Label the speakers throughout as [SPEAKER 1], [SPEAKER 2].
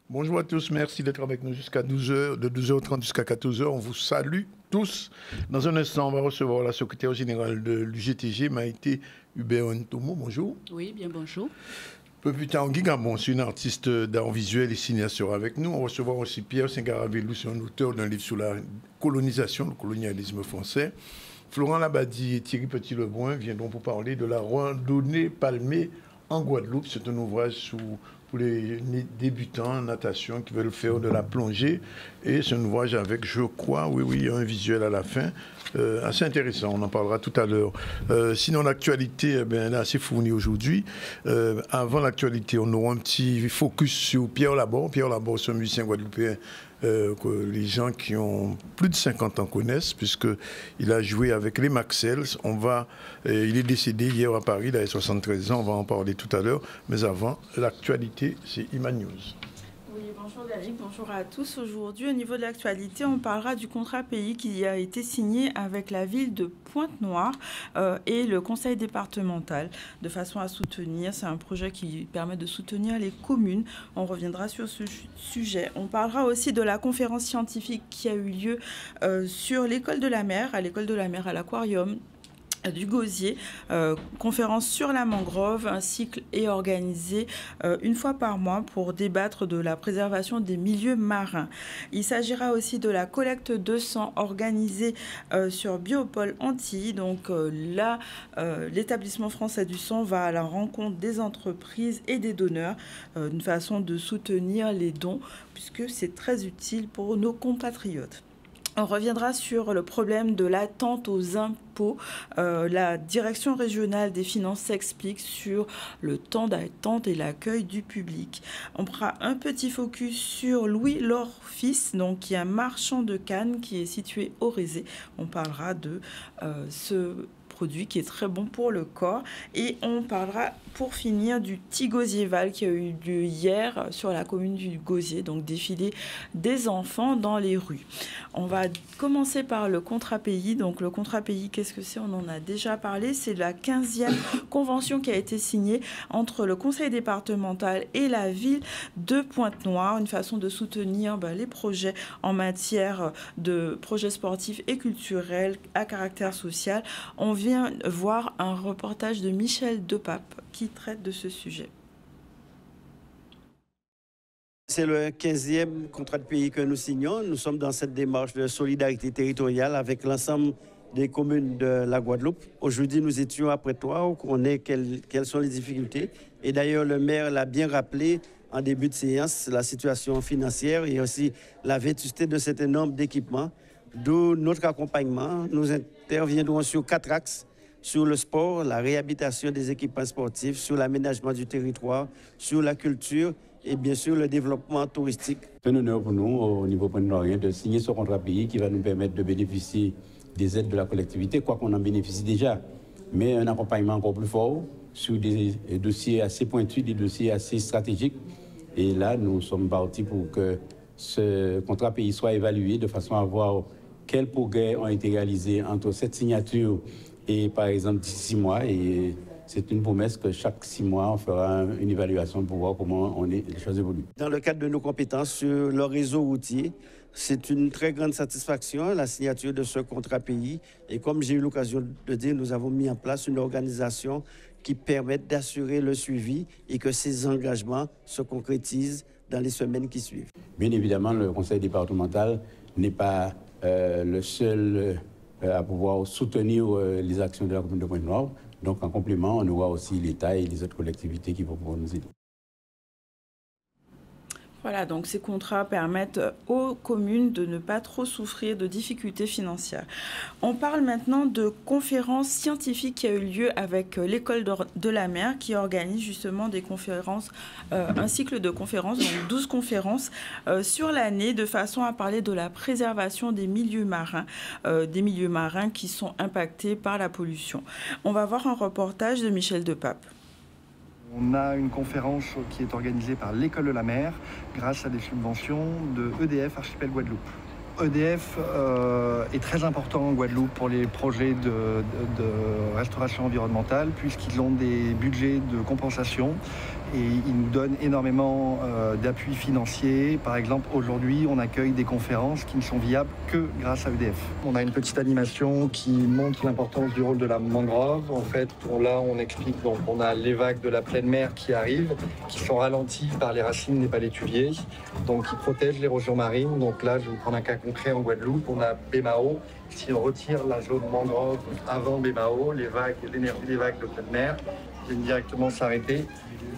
[SPEAKER 1] Bonjour à tous, merci d'être avec nous jusqu'à 12h, de 12h30 jusqu'à 14h. On vous salue tous. Dans un instant, on va recevoir la secrétaire générale de l'UGTG, Maïté Hubert-Ntomo. Bonjour.
[SPEAKER 2] Oui, bien bonjour.
[SPEAKER 1] Un peu plus tard, Guy Gabon, c'est une artiste d'art visuel et cinéaste sera avec nous. On recevra aussi Pierre Singaravelou, c'est un auteur d'un livre sur la colonisation, le colonialisme français. Florent Labadie et Thierry Petit-Lebrun viendront pour parler de la randonnée palmée en Guadeloupe. C'est un ouvrage pour les débutants en natation qui veulent faire de la plongée. Et c'est un ouvrage avec, je crois, oui, un visuel à la fin. Assez intéressant, on en parlera tout à l'heure. Sinon, l'actualité elle est assez fournie aujourd'hui. Avant l'actualité, on aura un petit focus sur Pierre Laborde. Pierre Laborde, c'est un musicien guadeloupéen que les gens qui ont plus de 50 ans connaissent, puisqu'il a joué avec les Maxels. Il est décédé hier à Paris, il a 73 ans, on va en parler tout à l'heure. Mais avant, l'actualité, c'est Iman News.
[SPEAKER 3] Oui, bonjour David, bonjour à tous. Aujourd'hui, au niveau de l'actualité, on parlera du contrat pays qui a été signé avec la ville de Pointe-Noire et le conseil départemental de façon à soutenir. C'est un projet qui permet de soutenir les communes. On reviendra sur ce sujet. On parlera aussi de la conférence scientifique qui a eu lieu sur l'école de la mer, à l'aquarium du Gosier, conférence sur la mangrove. Un cycle est organisé une fois par mois pour débattre de la préservation des milieux marins. Il s'agira aussi de la collecte de sang organisée sur Biopôle Antilles. Donc là, l'établissement français du sang va à la rencontre des entreprises et des donneurs, une façon de soutenir les dons puisque c'est très utile pour nos compatriotes. On reviendra sur le problème de l'attente aux impôts. La direction régionale des finances s'explique sur le temps d'attente et l'accueil du public. On fera un petit focus sur Louis Lorfils, donc qui est un marchand de canne qui est situé au Rézé. On parlera de ce produit qui est très bon pour le corps. Et on parlera pour finir du Tigosieval qui a eu lieu hier sur la commune du Gosier, donc défilé des enfants dans les rues. On va commencer par le contrat pays. Donc le contrat pays, qu'est-ce que c'est? On en a déjà parlé. C'est la 15e convention qui a été signée entre le conseil départemental et la ville de Pointe-Noire, une façon de soutenir les projets en matière de projets sportifs et culturels à caractère social. On vient voir un reportage de Michel Depape qui traite de ce sujet.
[SPEAKER 4] C'est le 15e contrat de pays que nous signons. Nous sommes dans cette démarche de solidarité territoriale avec l'ensemble des communes de la Guadeloupe. Aujourd'hui, nous étions à Prétoire, où on connaît quelles sont les difficultés. Et d'ailleurs, le maire l'a bien rappelé en début de séance, la situation financière et aussi la vétusté de cet nombre d'équipements. D'où notre accompagnement. Nous interviendrons sur 4 axes, sur le sport, la réhabilitation des équipements sportifs, sur l'aménagement du territoire, sur la culture et bien sûr le développement touristique.
[SPEAKER 5] C'est un honneur pour nous, au niveau pointe-noirien, de signer ce contrat pays qui va nous permettre de bénéficier des aides de la collectivité, quoi qu'on en bénéficie déjà, mais un accompagnement encore plus fort sur des dossiers assez pointus, des dossiers assez stratégiques. Et là, nous sommes partis pour que ce contrat pays soit évalué de façon à voir quels progrès ont été réalisés entre cette signature et, par exemple, d'ici 6 mois. Et c'est une promesse que chaque 6 mois, on fera une évaluation pour voir comment les choses évoluent.
[SPEAKER 4] Dans le cadre de nos compétences sur le réseau routier, c'est une très grande satisfaction, la signature de ce contrat pays. Et comme j'ai eu l'occasion de dire, nous avons mis en place une organisation qui permet d'assurer le suivi et que ces engagements se concrétisent dans les semaines qui suivent.
[SPEAKER 5] Bien évidemment, le conseil départemental n'est pas le seul à pouvoir soutenir les actions de la commune de Pointe-Noire. Donc, en complément, on aura aussi l'État et les autres collectivités qui vont pouvoir nous aider.
[SPEAKER 3] Voilà, donc ces contrats permettent aux communes de ne pas trop souffrir de difficultés financières. On parle maintenant de conférences scientifiques qui a eu lieu avec l'École de la mer qui organise justement des conférences, un cycle de conférences, donc 12 conférences sur l'année de façon à parler de la préservation des milieux marins qui sont impactés par la pollution. On va voir un reportage de Michel Depape.
[SPEAKER 2] On a une conférence qui est organisée par l'École de la mer grâce à des subventions de EDF Archipel Guadeloupe. EDF est très important en Guadeloupe pour les projets de restauration environnementale puisqu'ils ont des budgets de compensation et ils nous donnent énormément d'appui financier. Par exemple, aujourd'hui, on accueille des conférences qui ne sont viables que grâce à EDF. On a une petite animation qui montre l'importance du rôle de la mangrove. En fait, là, on explique donc on a les vagues de la pleine mer qui arrivent, qui sont ralenties par les racines des palétuviers, donc qui protègent l'érosion marine. Donc là, je vais vous prendre un cas concret en Guadeloupe. On a Bémao. Si on retire la zone mangrove avant Bémao, l'énergie des vagues de pleine mer viennent directement s'arrêter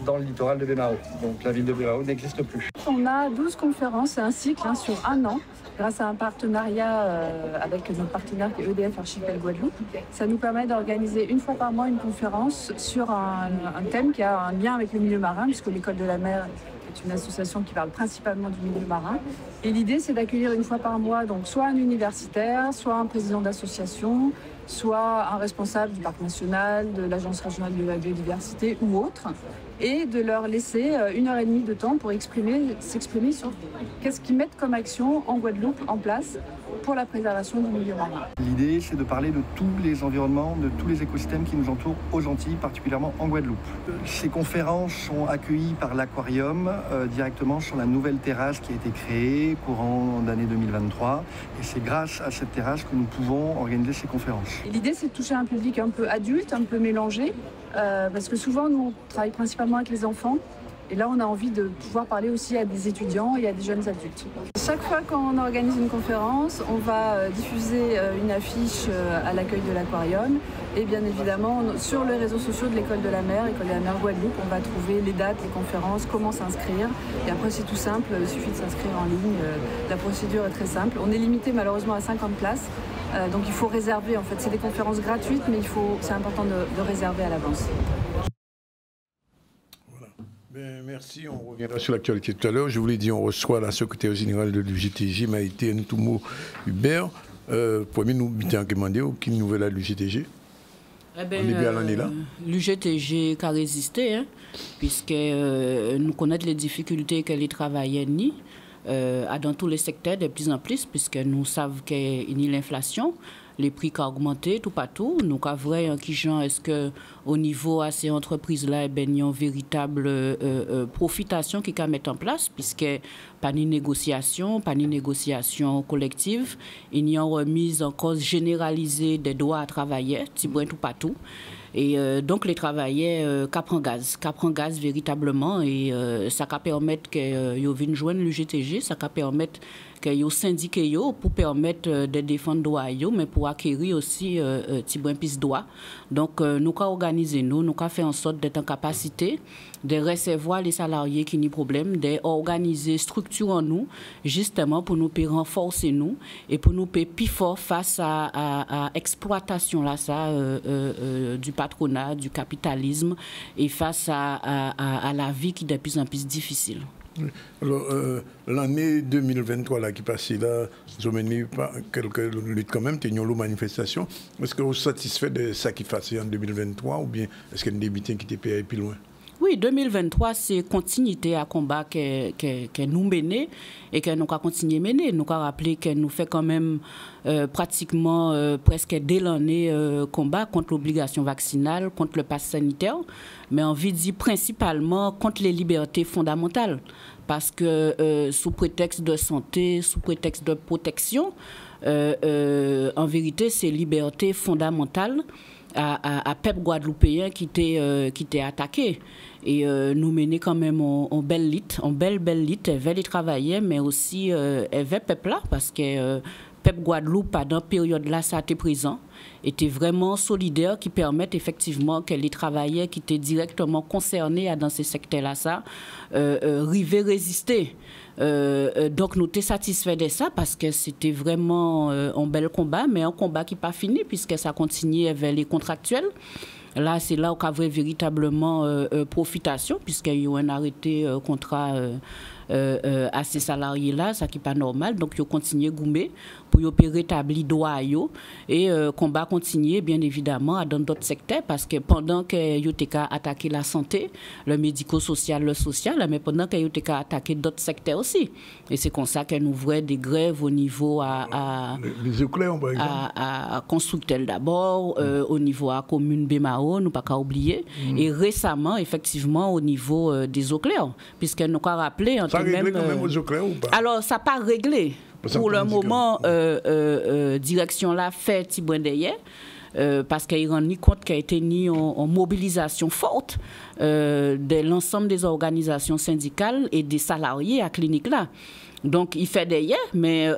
[SPEAKER 2] dans le littoral de Bémao. Donc la ville de Bémao n'existe plus.
[SPEAKER 6] On a 12 conférences, c'est un cycle sur un an, grâce à un partenariat avec notre partenaire qui est EDF Archipel Guadeloupe. Ça nous permet d'organiser une fois par mois une conférence sur un thème qui a un lien avec le milieu marin, puisque l'École de la mer est une association qui parle principalement du milieu marin. Et l'idée, c'est d'accueillir une fois par mois donc soit un universitaire, soit un président d'association, soit un responsable du parc national, de l'Agence régionale de la biodiversité ou autre, et de leur laisser 1h30 de temps pour s'exprimer sur qu'est-ce qu'ils mettent comme action en Guadeloupe en place pour la préservation du milieu marin.
[SPEAKER 2] L'idée, c'est de parler de tous les environnements, de tous les écosystèmes qui nous entourent aux Antilles, particulièrement en Guadeloupe. Ces conférences sont accueillies par l'Aquarium directement sur la nouvelle terrasse qui a été créée courant d'année 2023. Et c'est grâce à cette terrasse que nous pouvons organiser ces conférences.
[SPEAKER 6] L'idée, c'est de toucher un public un peu adulte, un peu mélangé, parce que souvent, nous, on travaille principalement avec les enfants. Et là, on a envie de pouvoir parler aussi à des étudiants et à des jeunes adultes. Chaque fois qu'on organise une conférence, on va diffuser une affiche à l'accueil de l'Aquarium. Et bien évidemment, sur les réseaux sociaux de l'École de la mer, École de la mer Guadeloupe, on va trouver les dates, les conférences, comment s'inscrire. Et après, c'est tout simple, il suffit de s'inscrire en ligne. La procédure est très simple. On est limité malheureusement à 50 places. Donc il faut réserver. En fait, c'est des conférences gratuites, mais c'est important de réserver à l'avance.
[SPEAKER 1] Ben, merci, on reviendra sur l'actualité tout à l'heure. Je vous l'ai dit, on reçoit la secrétaire générale de l'UGTG, Maïté Ntoumo Hubert. Premier, nous avons demandé aucune nouvelle à l'UGTG.
[SPEAKER 7] On est bien l'année là. L'UGTG a résisté, hein, puisque nous connaissons les difficultés que les travailleurs nient dans tous les secteurs de plus en plus, puisque nous savons qu'il y a l'inflation. Les prix qui ont augmenté tout partout. Nous avons vu est-ce qu'au niveau de ces entreprises-là, il y a une véritable profitation qui mettre en place, puisque pas de négociation collective, il y a une remise en cause généralisée des droits à travailler, tout partout. Et donc les travailleurs prennent gaz véritablement, et ça va permettre qu'ils viennent joindre l'UGTG, ça va permettre qu'ils syndiquent pour permettre de défendre les droits, mais pour acquérir aussi plus de droits. Donc nous avons organisé, nous avons fait en sorte d'être en capacité de recevoir les salariés qui ont problème, d'organiser, structure en nous, justement pour nous renforcer nous et pour nous plus fort face à l'exploitation là, du patronat, du capitalisme et face à la vie qui est de plus en plus difficile.
[SPEAKER 1] Alors, l'année 2023 là, qui passait là, nous avons mené quelques luttes quand même, nous avons une manifestation. Est-ce que vous êtes satisfait de ça qui passait en 2023 ou bien est-ce qu'il y a des meetings qui étaient payés plus loin?
[SPEAKER 7] Oui, 2023, c'est continuité à combat que nous menons et que nous avons continué à mener. Nous avons rappelé que nous faisons quand même pratiquement presque dès l'année combat contre l'obligation vaccinale, contre le pass sanitaire, mais on dit principalement contre les libertés fondamentales. Parce que sous prétexte de santé, sous prétexte de protection, en vérité, c'est liberté fondamentale à peuple guadeloupéen qui était attaqué. Et nous menons quand même en belle lutte, vers les travailleurs, mais aussi vers le peuple là, parce que peuple Guadeloupe, pendant période là, ça a été présent, était vraiment solidaire, qui permettent effectivement que les travailleurs qui étaient directement concernés dans ces secteurs-là, ça, arrivaient résister. Donc nous étions satisfaits de ça parce que c'était vraiment un bel combat, mais un combat qui n'est pas fini puisque ça continuait vers les contractuels. Là, c'est là où il y avait véritablement profitation puisqu'il y a eu un arrêté contrat à ces salariés-là, ça qui n'est pas normal. Donc, ils ont continué à gommer pour rétablir droit et combat continuer, bien évidemment, dans d'autres secteurs parce que pendant qu'ils ont attaqué la santé, le médico-social, le social, mais pendant qu'ils ont attaqué d'autres secteurs aussi. Et c'est comme ça qu'on ouvrait des grèves au niveau
[SPEAKER 1] les éclairs, par exemple.
[SPEAKER 7] À Constructel d'abord, au niveau à commune Bémao, nous pas qu'à oublier. Et récemment, effectivement, au niveau des éclairs, puisque nous avons rappelé...
[SPEAKER 1] Ça a réglé quand même aux éclairs ou pas?
[SPEAKER 7] Alors, ça n'a pas réglé. Pour le moment, direction là fait Tibouin derrière. Parce qu'il rend ni compte qu'il a été ni en mobilisation forte de l'ensemble des organisations syndicales et des salariés à la clinique là. Donc, il fait derrière, mais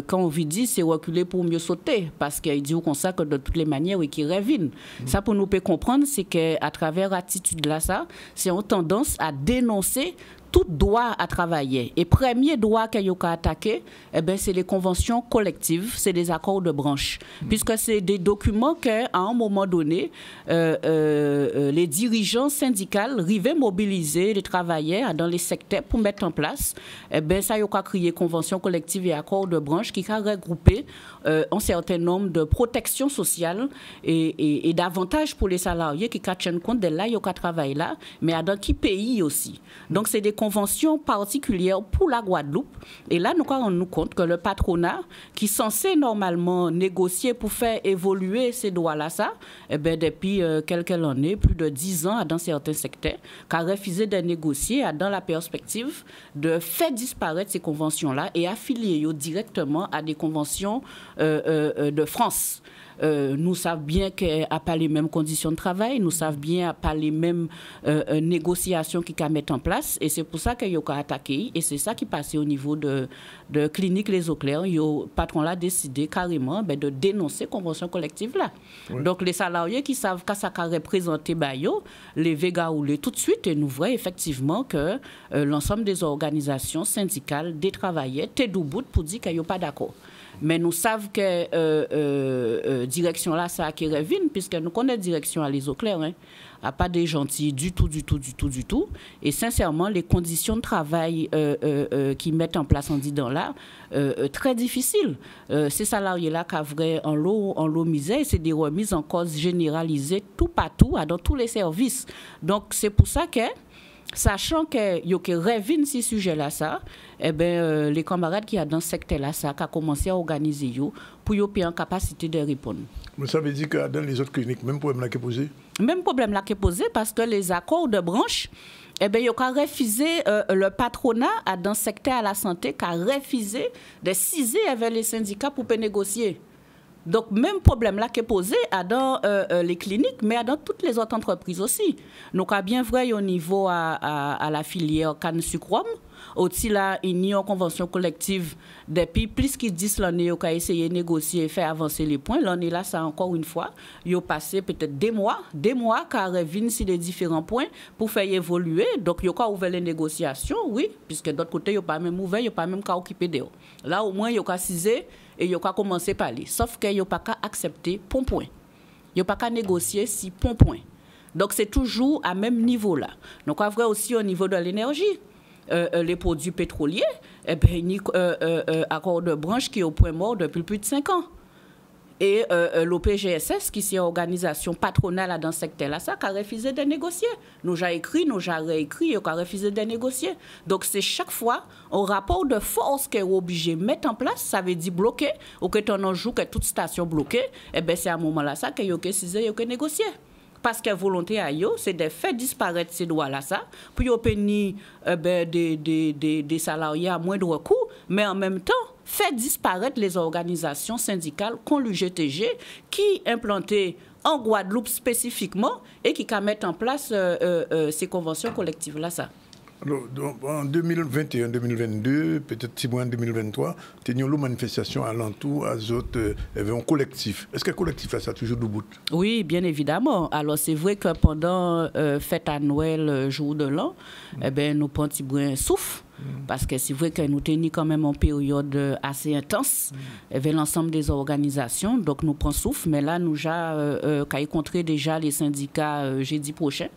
[SPEAKER 7] quand on lui dit, c'est reculer pour mieux sauter, parce qu'il dit comme ça que de toutes les manières, oui, qu'il revient. Ça, pour nous comprendre, c'est qu'à travers l'attitude là, ça, c'est une tendance à dénoncer tout droit à travailler. Et premier droit qu'il y a attaqué, eh ben, c'est les conventions collectives, c'est les accords de branche. Puisque c'est des documents qu'à un moment donné, les dirigeants syndicaux arrivaient mobiliser les travailleurs dans les secteurs pour mettre en place. Eh ben, ça y a créé convention collective et accords de branche qui a regroupé un certain nombre de protections sociales et d'avantages pour les salariés qui tiennent compte de là, il y a travail là, mais dans qui pays aussi. Donc, c'est des conventions particulières pour la Guadeloupe. Et là, nous rendons compte que le patronat, qui est censé normalement négocier pour faire évoluer ces droits-là, ça, eh bien, depuis quelques années, plus de 10 ans dans certains secteurs, qui a refusé de négocier dans la perspective de faire disparaître ces conventions-là et affilier directement à des conventions de France. Nous savons bien qu'il n'y a pas les mêmes conditions de travail, nous savons bien qu'il n'y a pas les mêmes négociations qu'il y a à mettre en place, et c'est pour ça qu'il y a attaqué, et c'est ça qui passait au niveau de clinique Les Eaux Claires. Le patron a décidé carrément de dénoncer la convention collective là. Oui. Donc les salariés qui savent que ça a représenté les végaoulés tout de suite, et nous voyons effectivement que l'ensemble des organisations syndicales des travailleurs étaient debout pour dire qu'il n'y a pas d'accord. Mais nous savons que direction là, ça a qui revient, puisque nous connaissons direction à Les Eaux Claires, hein. À pas des gentils du tout. Et sincèrement, les conditions de travail qu'ils mettent en place en disant là, très difficiles. Ces salariés-là qui avaient en lot misère, c'est des remises en cause généralisées tout partout, dans tous les services. Donc, c'est pour ça que, sachant qu'il y a que revient ces sujets-là, ça, eh ben, les camarades qui sont dans ce secteur-là, ça, qui ont commencé à organiser pour qu'ils aient en capacité de répondre.
[SPEAKER 1] Mais ça veut dire que dans les autres cliniques, même problème là qui est posé?
[SPEAKER 7] Même problème là qui est posé parce que les accords de branche, eh bien, ils ont refusé, le patronat dans le secteur à la santé, qui a refusé de ciser avec les syndicats pour négocier. Donc, même problème là qui est posé dans les cliniques, mais dans toutes les autres entreprises aussi. Donc, à bien vrai au niveau à la filière canne sucre, aussi là, il y a une convention collective depuis plus qu'ils disent l'année, ils ont essayé de négocier et faire avancer les points. L'année là, ça encore une fois, ils ont passé peut-être des mois, car reviennent sur les différents points pour faire évoluer. Donc, ils ont ouvert les négociations, oui, puisque d'autre côté, ils n'ont pas même ouvert, ils n'ont pas même qu'à occuper d'eux. Là, au moins, ils ont cisé et ils ont commencé à parler. Sauf qu'ils n'ont pas qu'à accepter point. Ils n'ont pas qu'à négocier si point. Donc, c'est toujours à même niveau là. Donc, après aussi au niveau de l'énergie. Les produits pétroliers, eh ben, accord de branche qui est au point mort depuis plus de 5 ans. Et l'OPGSS, qui est une organisation patronale dans ce secteur-là, ça a refusé de négocier. Nous avons écrit, nous avons réécrit, et a refusé de négocier. Donc, c'est chaque fois un rapport de force qui est obligé de mettre en place, ça veut dire bloquer, ou que tu en joues que toute station bloquée, eh ben, c'est à ce moment-là ça qu'il y a cisé, il y a négocier. Parce que la volonté à eux, c'est de faire disparaître ces droits-là, ça, pour obtenir des salariés à moindre coût, mais en même temps, faire disparaître les organisations syndicales comme l'UGTG, qui implantées en Guadeloupe spécifiquement et qui mettent en place ces conventions collectives-là, ça.
[SPEAKER 1] Alors, en 2021-2022, peut-être si moins en 2023, nous avons une manifestation alentour à un collectif. Est-ce que le collectif a ça toujours debout?
[SPEAKER 7] Oui, bien évidemment. Alors, c'est vrai que pendant fête à Noël, jour de l'an, nous prenons un petit brin souffle. Parce que c'est vrai que nous tenons quand même en période assez intense avec l'ensemble des organisations. Donc, nous prenons souffle. Mais là, nous avons rencontré déjà les syndicats jeudi prochain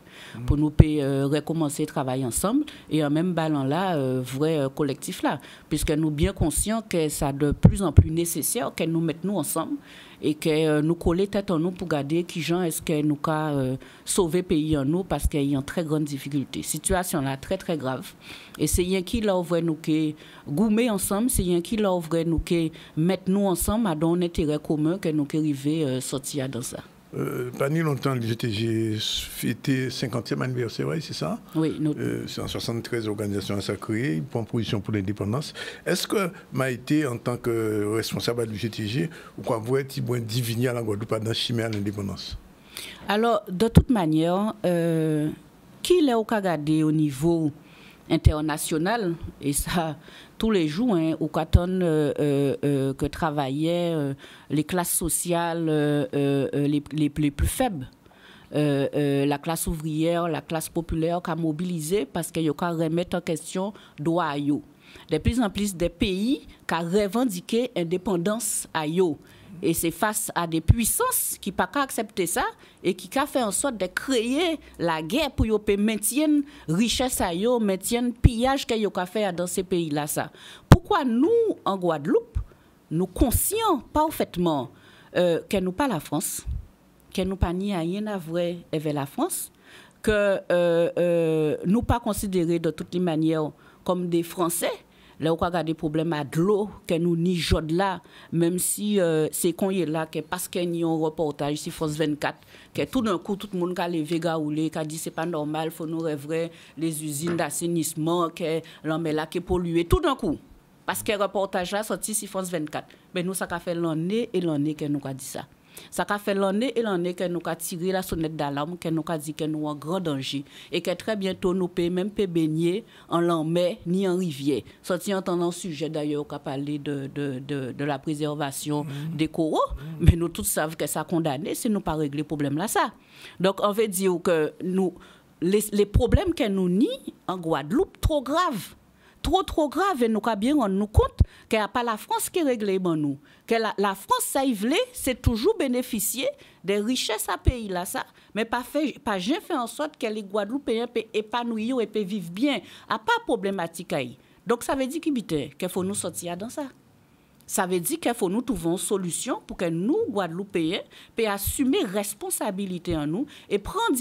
[SPEAKER 7] pour nous recommencer à travailler ensemble. Et en même ballon là, vrai collectif là. Puisque nous sommes bien conscients que ça de plus en plus nécessaire que nous mettons ensemble et que nous coller tête en nous pour garder qui gens est-ce que nous avons sauver le pays en nous parce qu'il y a une très grande difficulté. Situation là très très grave. Et c'est rien qui là ouvre nous que goumer ensemble, c'est rien qui là ouvre nous que mettre nous ensemble à un intérêt commun que nous arriver sortir dans ça.
[SPEAKER 1] Pas ni longtemps, j'ai fêté 50e anniversaire, c'est ça?
[SPEAKER 7] Oui.
[SPEAKER 1] C'est en 73 organisations sacrées, ils prennent position pour l'indépendance. Est-ce que Maïté, en tant que responsable du GTG, ou quoi, vous êtes divinier à la Guadeloupe dans chimère à l'indépendance? Alors,
[SPEAKER 7] de toute manière, qui l'a regardé au niveau international, et ça, tous les jours, au canton que travaillaient les classes sociales les plus faibles, la classe ouvrière, la classe populaire, qui a mobilisé parce qu'il y a remettre en question droit. De plus en plus des pays qui ont revendiqué l'indépendance à eux. Et c'est face à des puissances qui ne peuvent pas accepter ça et qui ont fait en sorte de créer la guerre pour maintenir la richesse à eux, maintenir le pillage qu'ils ont fait dans ces pays-là. Pourquoi nous, en Guadeloupe, nous conscients parfaitement que nous pas la France, que nous pas ni rien à voir avec la France, que nous pas considérés de toutes les manières comme des Français? Là, on a des problèmes à de l'eau, que nous n'y jode là, même si c'est qu'on y est là, que parce qu'il y a un reportage sur France 24, que tout d'un coup, tout le monde a levé, qui a dit c'est pas normal, il faut nous rêver les usines d'assainissement, que l'homme est là, qui est pollué, tout d'un coup. Parce que le reportage là sorti sur France 24. Mais nous, ça a fait l'année et l'année que nous avons dit ça. Ça a fait l'année et l'année que nous avons tiré la sonnette d'alarme, que nous avons dit que nous sommes en grand danger. Et que très bientôt, nous ne pouvons même pas baigner en mer ni en rivière. Sorti entendant le sujet d'ailleurs, qui a parlé de la préservation des coraux. Mais nous tous savons que ça a condamné si nous ne pas régler le problème là. Ça. Donc, on veut dire que nous, les problèmes que nous nions en Guadeloupe, trop graves. Trop grave et nous avons bien rendu compte qu'il n'y a pas la France qui règle nous. Que la France, ça y voulait, c'est toujours bénéficier des richesses à pays là, ça, mais pas jamais fait en sorte que les Guadeloupéens peuvent épanouir et peuvent vivre bien. À pas problématique. Donc ça veut dire qu'il faut nous sortir dans ça. Ça veut dire qu'il faut nous trouver une solution pour que nous, Guadeloupéens, puissions assumer responsabilité en nous et prendre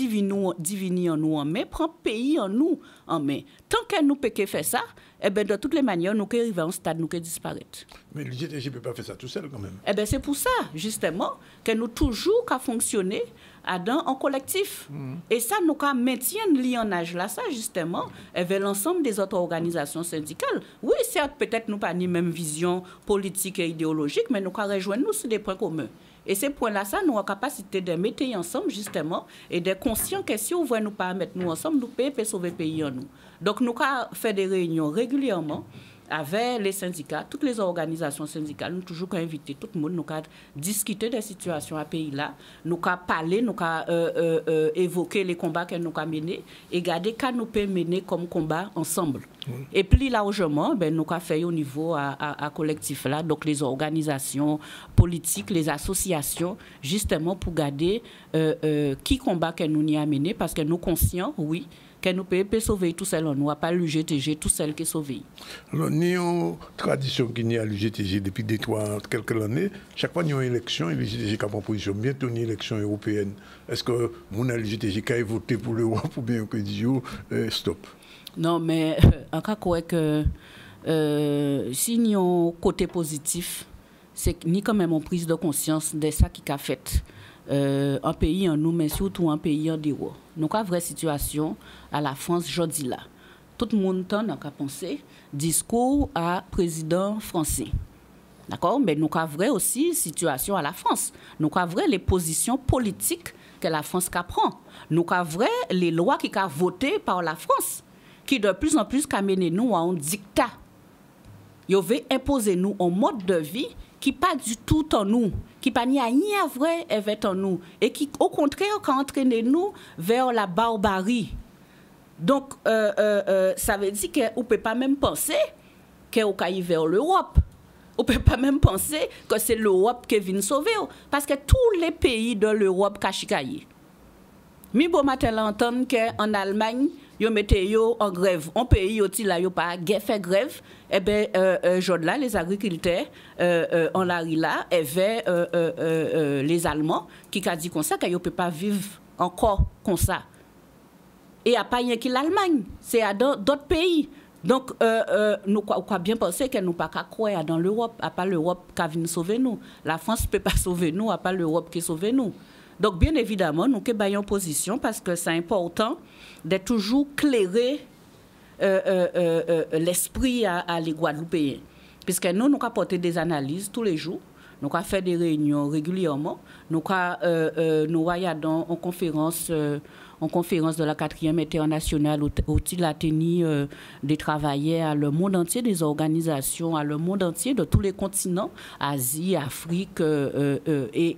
[SPEAKER 7] divini en nous en main, prendre pays en nous en main. Tant que nous pouvons faire ça, eh ben, de toutes les manières, nous pouvons arriver à un stade, nous pouvons disparaître.
[SPEAKER 1] Mais le GTG ne peut pas faire ça tout seul quand même.
[SPEAKER 7] Eh ben, c'est pour ça, justement, que nous toujours qu'à fonctionner en collectif. Et ça, nous maintenons le lionnage là, ça, justement, avec l'ensemble des autres organisations syndicales. Oui, certes, peut-être nous pas ni même vision politique et idéologique, mais nous rejoindre nous sur des points communs. Et ces points-là, ça, nous avons la capacité de mettre ensemble, justement, et de conscients que si on ne veut nous pas mettre nous ensemble, nous pouvons sauver le pays en nous. Donc, nous avons fait des réunions régulièrement avec les syndicats, toutes les organisations syndicales. Nous avons toujours invité tout le monde, nous avons discuté des situations à pays-là, nous avons parlé, nous avons évoqué les combats que nous avons menés et garder qu'à nous peut mener comme combat ensemble. Et plus largement, ben, nous avons fait au niveau à collectif là, donc les organisations politiques, les associations, justement pour garder qui combat que nous y a mené, parce que nous conscients, oui, que nous pouvons sauver tout seul, nous n'a pas le GTG, tout seul qui est sauvé.
[SPEAKER 1] Alors, nous avons une tradition qui est à l'UGTG depuis quelques années. Chaque fois qu'il y a une élection, l'UGTG a une position. Bientôt une élection européenne. Est-ce que nous avons l'UGTG qui a voté pour l'Europe ou bien que dit stop? Non, mais en cas que si nous avons un côté positif, c'est ni quand même une prise de conscience de ça qui a fait. Un pays en nous, mais surtout un pays en dehors. Nous avons une vraie situation à la France aujourd'hui là. Tout le monde n'a qu'à penser discours à président français. D'accord? Mais nous avons vraie aussi situation à la France. Nous avons vraie les positions politiques que la France prend. Nous avons vraie les lois qui ont voté par la France,
[SPEAKER 7] qui de plus en plus amène nous à un dictat. Ils veulent imposer nous un mode de vie qui pas du tout en nous, qui pas ni à rien vrai avec en nous, et qui au contraire qui entraîne nous vers la barbarie. Donc ça veut dire qu'on ne peut pas même penser qu'on va vers l'Europe. On ne peut pas même penser que c'est l'Europe qui vient sauver. Parce que tous les pays de l'Europe cachikaye. Mi bon matin l'entendre qu'en Allemagne, ils mettent en grève. Un pays où là, ils pas fait grève. Eh bien, là, les agriculteurs en la là, avaient les Allemands qui ont dit comme ça qu'ils ne peuvent pas vivre encore comme ça. Et il n'y a pas rien que l'Allemagne, c'est à d'autres pays. Donc, nous avons bien pensé que nous ne pouvons pas croire dans l'Europe, à part l'Europe qui vient sauver nous. La France ne peut pas sauver nous, à part l'Europe qui sauve nous. Donc, bien évidemment, nous sommes en position parce que c'est important d'être toujours clairé l'esprit à les Guadeloupéens. Puisque nous avons apporté des analyses tous les jours, nous avons fait des réunions régulièrement, nous avons en conférence de la 4e internationale où il a tenu des travailleurs à le monde entier, des organisations à le monde entier, de tous les continents, Asie, Afrique, et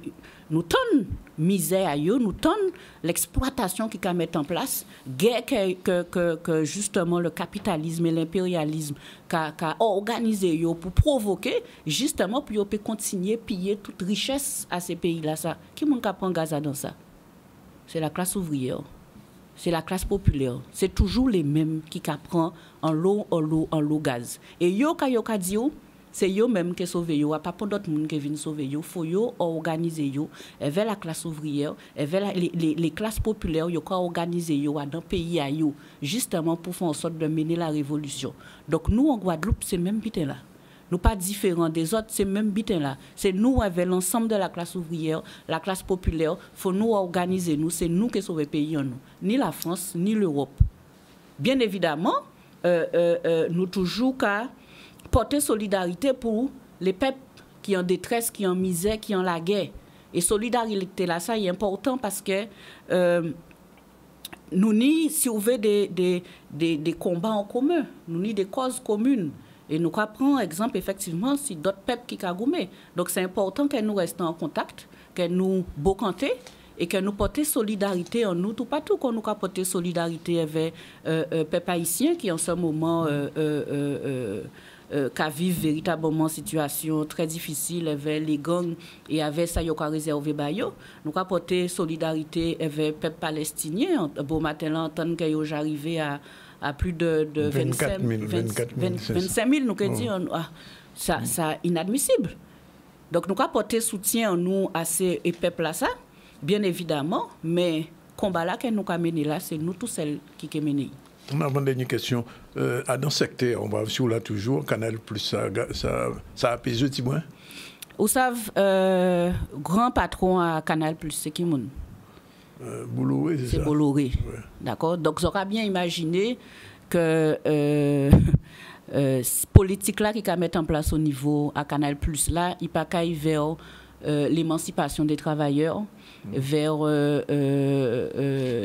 [SPEAKER 7] nous tonnons misère à eux, nous tonnons l'exploitation qui a mettre en place, guerre que justement le capitalisme et l'impérialisme qu'a organisé pour provoquer, justement pour continuer à piller toute richesse à ces pays-là. Qui m'a prend Gaza dans ça? C'est la classe ouvrière, c'est la classe populaire. C'est toujours les mêmes qui prennent en l'eau, gaz. Et yo dit, c'est eux même qui sauvent yo, pas pour d'autres monde qui viennent sauver yo. Faut yo organiser yo, avec la classe ouvrière, avec les classes populaires, yo organiser yo dans pays à yo, justement pour faire en sorte de mener la révolution. Donc nous en Guadeloupe, c'est même bitin là. Nous pas différents des autres, c'est même bitin là. C'est nous avec l'ensemble de la classe ouvrière, la classe populaire, faut nous organiser nous, c'est nous qui sauvons le pays en nous, ni la France, ni l'Europe. Bien évidemment, nous toujours qu'à porter solidarité pour les peuples qui ont détresse, qui ont misère, qui ont la guerre. Et solidarité là, ça est important parce que nous n'y surveillons des combats en commun, nous n'y des causes communes. Et nous prenons exemple effectivement si d'autres peuples qui ont. Donc c'est important que nous restions en contact, que nous bocanter et que nous portions solidarité en nous, tout partout qu'on nous porte solidarité avec peuples haïtiens qui en ce moment qui vivent véritablement situation très difficile avec les gangs et avec ça yoka réservé bayo. Nous porter solidarité avec peuples palestiniens. Bon matin là entendre que yo j'arrivé à plus de 25 000, nous disons, ça inadmissible. Donc nous avons porté soutien nous à ces peuples-là, bien évidemment, mais le combat là que nous avons mené là, c'est nous tous celles qui avons mené.
[SPEAKER 1] On a une dernière question. Dans ce secteur, on va sur là toujours, Canal Plus, ça apaise le petit moins?
[SPEAKER 7] Vous savez, grand patron à Canal Plus, c'est qui moun?
[SPEAKER 1] Bolloré, c'est ça?
[SPEAKER 7] C'est Bolloré, ouais. D'accord. Donc, j'aurais bien imaginé que politique là qui va mettre en place au niveau à Canal Plus là, il pas qu'à vers l'émancipation des travailleurs, vers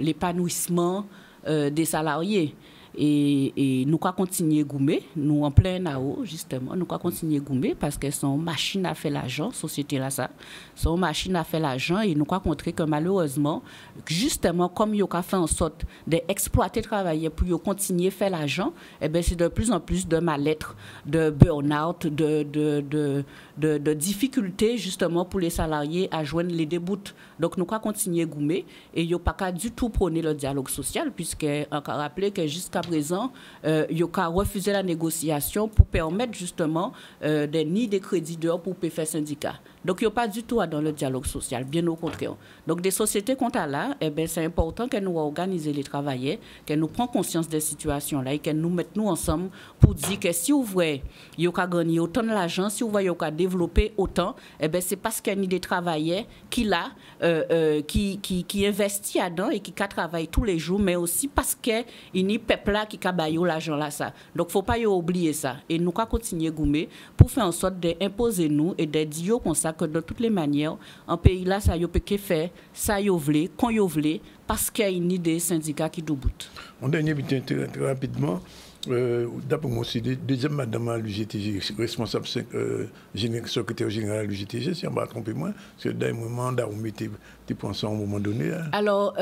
[SPEAKER 7] l'épanouissement des salariés. Et nous allons continuer à goumer, nous en plein AO, justement, nous allons continuer à goumer parce que son machine à faire l'argent, société là ça, son machine à faire l'argent et nous allons montrer que malheureusement, justement, comme ils ont fait en sorte d'exploiter les travailleurs pour continuer à faire l'argent, eh bien, c'est de plus en plus de mal-être, de burn-out, de difficultés justement pour les salariés à joindre les débouts. Donc nous allons continuer à goumer et il n'y a pas du tout prôné le dialogue social puisque encore rappelé que jusqu'à présent, il a refusé la négociation pour permettre justement des nids de crédits d'heure pour faire syndicat. Donc, il n'y a pas du tout dans le dialogue social, bien au contraire. Donc, des sociétés comme là, eh ben, c'est important que nous organisions les travailleurs, que nous prenions conscience des situations-là et que nous mettons ensemble pour dire que si vous voyez qu'il y a gagné autant d'argent, si vous voyez qu'il y a développé autant, eh ben, c'est parce qu'il y a des travailleurs qui investissent là-dedans et qui travaillent tous les jours, mais aussi parce qu'il y a des peuples là qui a baillé l'argent là ça. Donc faut pas oublier ça et nous continuer goumer pour faire en sorte d'imposer nous et de dire comme ça que de toutes les manières en pays là ça yo peut faire ça yo vle quand yo vle parce qu'il y a une idée syndicats qui debout.
[SPEAKER 1] On dernier bulletin très rapidement. D'après moi aussi, deuxième madame à l'UGTG, responsable secrétaire général à l'UGTG, si on va tromper moi, parce que dans un mandat, on mettait des points à un moment donné. Hein.
[SPEAKER 7] Alors,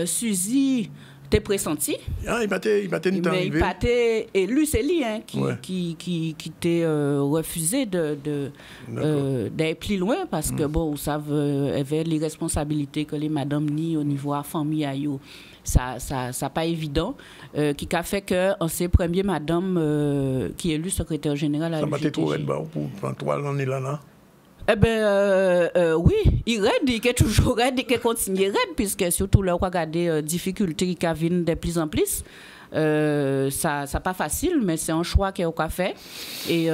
[SPEAKER 7] Suzy, t'es pressenti?
[SPEAKER 1] Ah, il battait une temps
[SPEAKER 7] mais il battait élu, c'est lui hein, qui t'est refusé d'aller plus loin parce que, bon, vous savez, il y avait les responsabilités que les madames ni au niveau de la famille à eux. Ça pas évident qui a fait que c'est premier madame qui est élue secrétaire général à l'UGTG. Ça m'a trop raide
[SPEAKER 1] pour prendre 3 années là.
[SPEAKER 7] Eh bien, oui, il raide, il est toujours raide, il continue raide, puisque surtout là, on regarde des difficultés qui viennent de plus en plus. Ça n'est pas facile, mais c'est un choix qu'on a fait. Et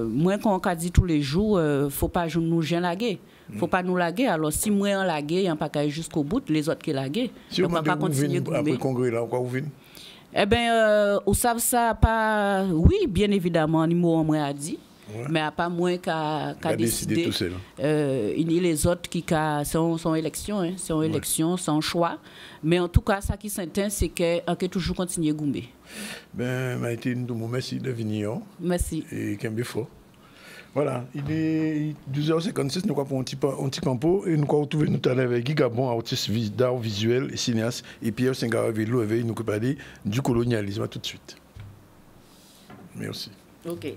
[SPEAKER 7] moi, quand on dit tous les jours, il ne faut pas nous laguer. Il ne faut pas nous laguer. Alors, si moi, on laguer, il n'y a pas qu'à jusqu'au bout, les autres qui laguent.
[SPEAKER 1] Si on ne va pas continuer de après le congrès, là, quoi vous venez?
[SPEAKER 7] Eh bien, vous savez ça, pas... Oui, bien évidemment, on m'a dit. Ouais. Mais à pas moins qu'à décider.
[SPEAKER 1] Tout seul.
[SPEAKER 7] Les autres qui sont élections, hein, c'est élection, c'est un choix. Mais en tout cas, ça qui s'entend, c'est qu'on peut toujours continuer à gommer.
[SPEAKER 1] Ben, Maïté, merci de venir.
[SPEAKER 7] Merci.
[SPEAKER 1] Et Kembe fort. Voilà, il est 12h56, nous avons un petit campo et nous allons retrouver tout à l'heure avec Guy Gabon, artiste d'art visuel et cinéaste, et Pierre Sengaravello, avec nous parler du colonialisme. À tout de suite. Merci.
[SPEAKER 7] OK.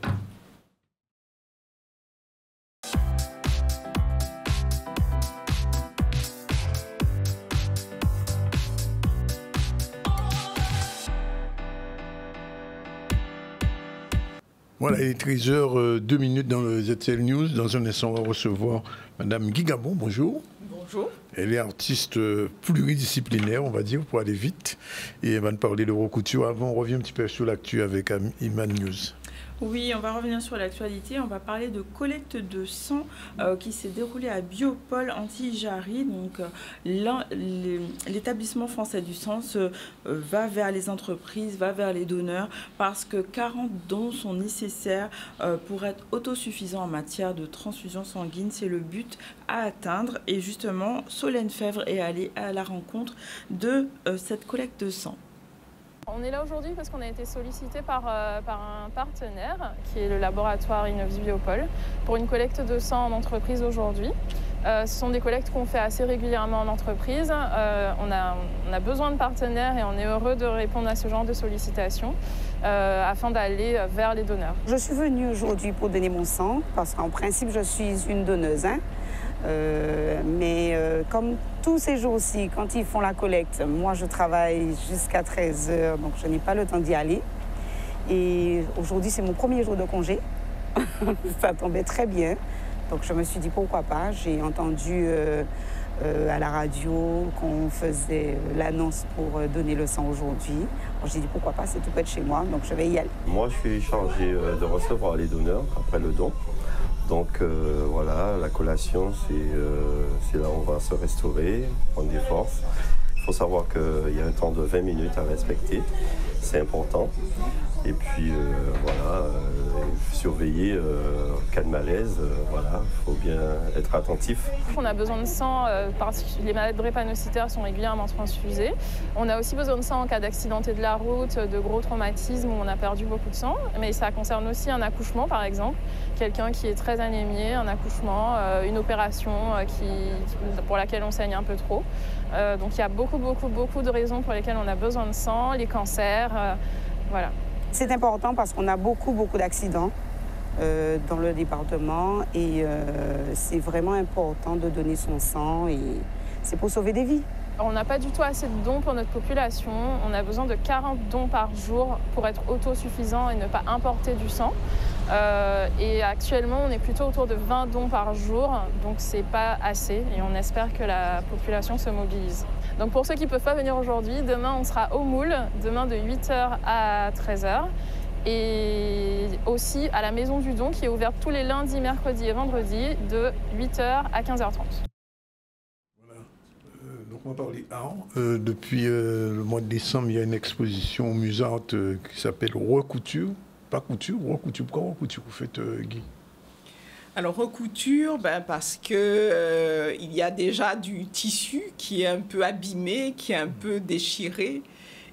[SPEAKER 1] Voilà, il est 13h02 dans le ZCL News. Dans un instant, on va recevoir Mme Guy Gabon. Bonjour.
[SPEAKER 3] Bonjour.
[SPEAKER 1] Elle est artiste pluridisciplinaire, on va dire, pour aller vite. Et elle va nous parler de recouture. Avant, on revient un petit peu sur l'actu avec Iman News.
[SPEAKER 3] Oui, on va revenir sur l'actualité. On va parler de collecte de sang qui s'est déroulée à Biopôle Antilles-Jarry. Donc, l'établissement français du sang va vers les entreprises, va vers les donneurs, parce que 40 dons sont nécessaires pour être autosuffisants en matière de transfusion sanguine. C'est le but à atteindre. Et justement, Solène Fèvre est allée à la rencontre de cette collecte de sang.
[SPEAKER 8] On est là aujourd'hui parce qu'on a été sollicité par un partenaire qui est le laboratoire Innovs Biopôle pour une collecte de sang en entreprise aujourd'hui. Ce sont des collectes qu'on fait assez régulièrement en entreprise. On a besoin de partenaires et on est heureux de répondre à ce genre de sollicitations afin d'aller vers les donneurs.
[SPEAKER 9] Je suis venue aujourd'hui pour donner mon sang parce qu'en principe je suis une donneuse. Mais comme tous ces jours-ci, quand ils font la collecte, moi je travaille jusqu'à 13h, donc je n'ai pas le temps d'y aller. Et aujourd'hui c'est mon premier jour de congé, ça tombait très bien. Donc je me suis dit pourquoi pas, j'ai entendu à la radio qu'on faisait l'annonce pour donner le sang aujourd'hui. J'ai dit pourquoi pas, c'est tout près de chez moi, donc je vais y aller.
[SPEAKER 10] Moi je suis chargée de recevoir les donneurs après le don. Donc voilà, la collation, c'est là où on va se restaurer, prendre des forces. Il faut savoir qu'il y a un temps de 20 minutes à respecter, c'est important. Et puis voilà, surveiller cas de malaise, voilà, il faut bien être attentif.
[SPEAKER 8] On a besoin de sang parce que les malades drépanocytaires sont régulièrement transfusés. On a aussi besoin de sang en cas d'accidenté de la route, de gros traumatismes où on a perdu beaucoup de sang. Mais ça concerne aussi un accouchement par exemple, quelqu'un qui est très anémié, un accouchement, une opération pour laquelle on saigne un peu trop. Donc il y a beaucoup de raisons pour lesquelles on a besoin de sang, les cancers, voilà.
[SPEAKER 9] C'est important parce qu'on a beaucoup d'accidents dans le département et c'est vraiment important de donner son sang et c'est pour sauver des vies.
[SPEAKER 8] On n'a pas du tout assez de dons pour notre population. On a besoin de 40 dons par jour pour être autosuffisant et ne pas importer du sang. Et actuellement, on est plutôt autour de 20 dons par jour, donc c'est pas assez et on espère que la population se mobilise. Donc pour ceux qui ne peuvent pas venir aujourd'hui, demain on sera au Moule, demain de 8h à 13h. Et aussi à la Maison du Don qui est ouverte tous les lundis, mercredis et vendredis de 8h à 15h30.
[SPEAKER 1] Voilà. Donc On va parler art. Depuis le mois de décembre, il y a une exposition au Musart qui s'appelle Recouture. Pas couture, recouture. Pourquoi recouture vous faites, Guy?
[SPEAKER 11] Alors recouture, parce que il y a déjà du tissu qui est un peu abîmé, qui est un peu déchiré.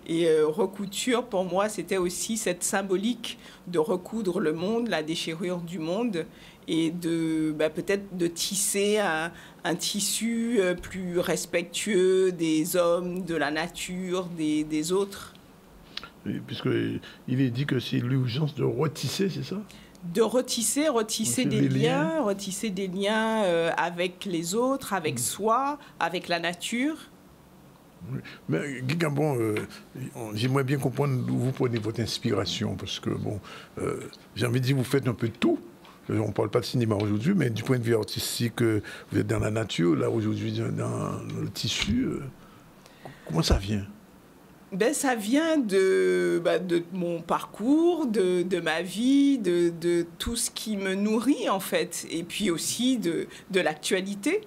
[SPEAKER 11] Et recouture, pour moi, c'était aussi cette symbolique de recoudre le monde, la déchirure du monde, et de peut-être de tisser un tissu plus respectueux des hommes, de la nature, des autres.
[SPEAKER 1] Puisqu'il est dit que c'est l'urgence de retisser, c'est ça?
[SPEAKER 11] De retisser des liens avec les autres, avec soi, avec la nature.
[SPEAKER 1] Oui. Mais Guy Gambon, j'aimerais bien comprendre d'où vous prenez votre inspiration, parce que, j'ai envie de dire, vous faites un peu de tout. On ne parle pas de cinéma aujourd'hui, mais du point de vue artistique, vous êtes dans la nature, là, aujourd'hui, dans le tissu. Comment ça vient?
[SPEAKER 11] Ça vient de mon parcours, de ma vie, de tout ce qui me nourrit, en fait, et puis aussi de l'actualité.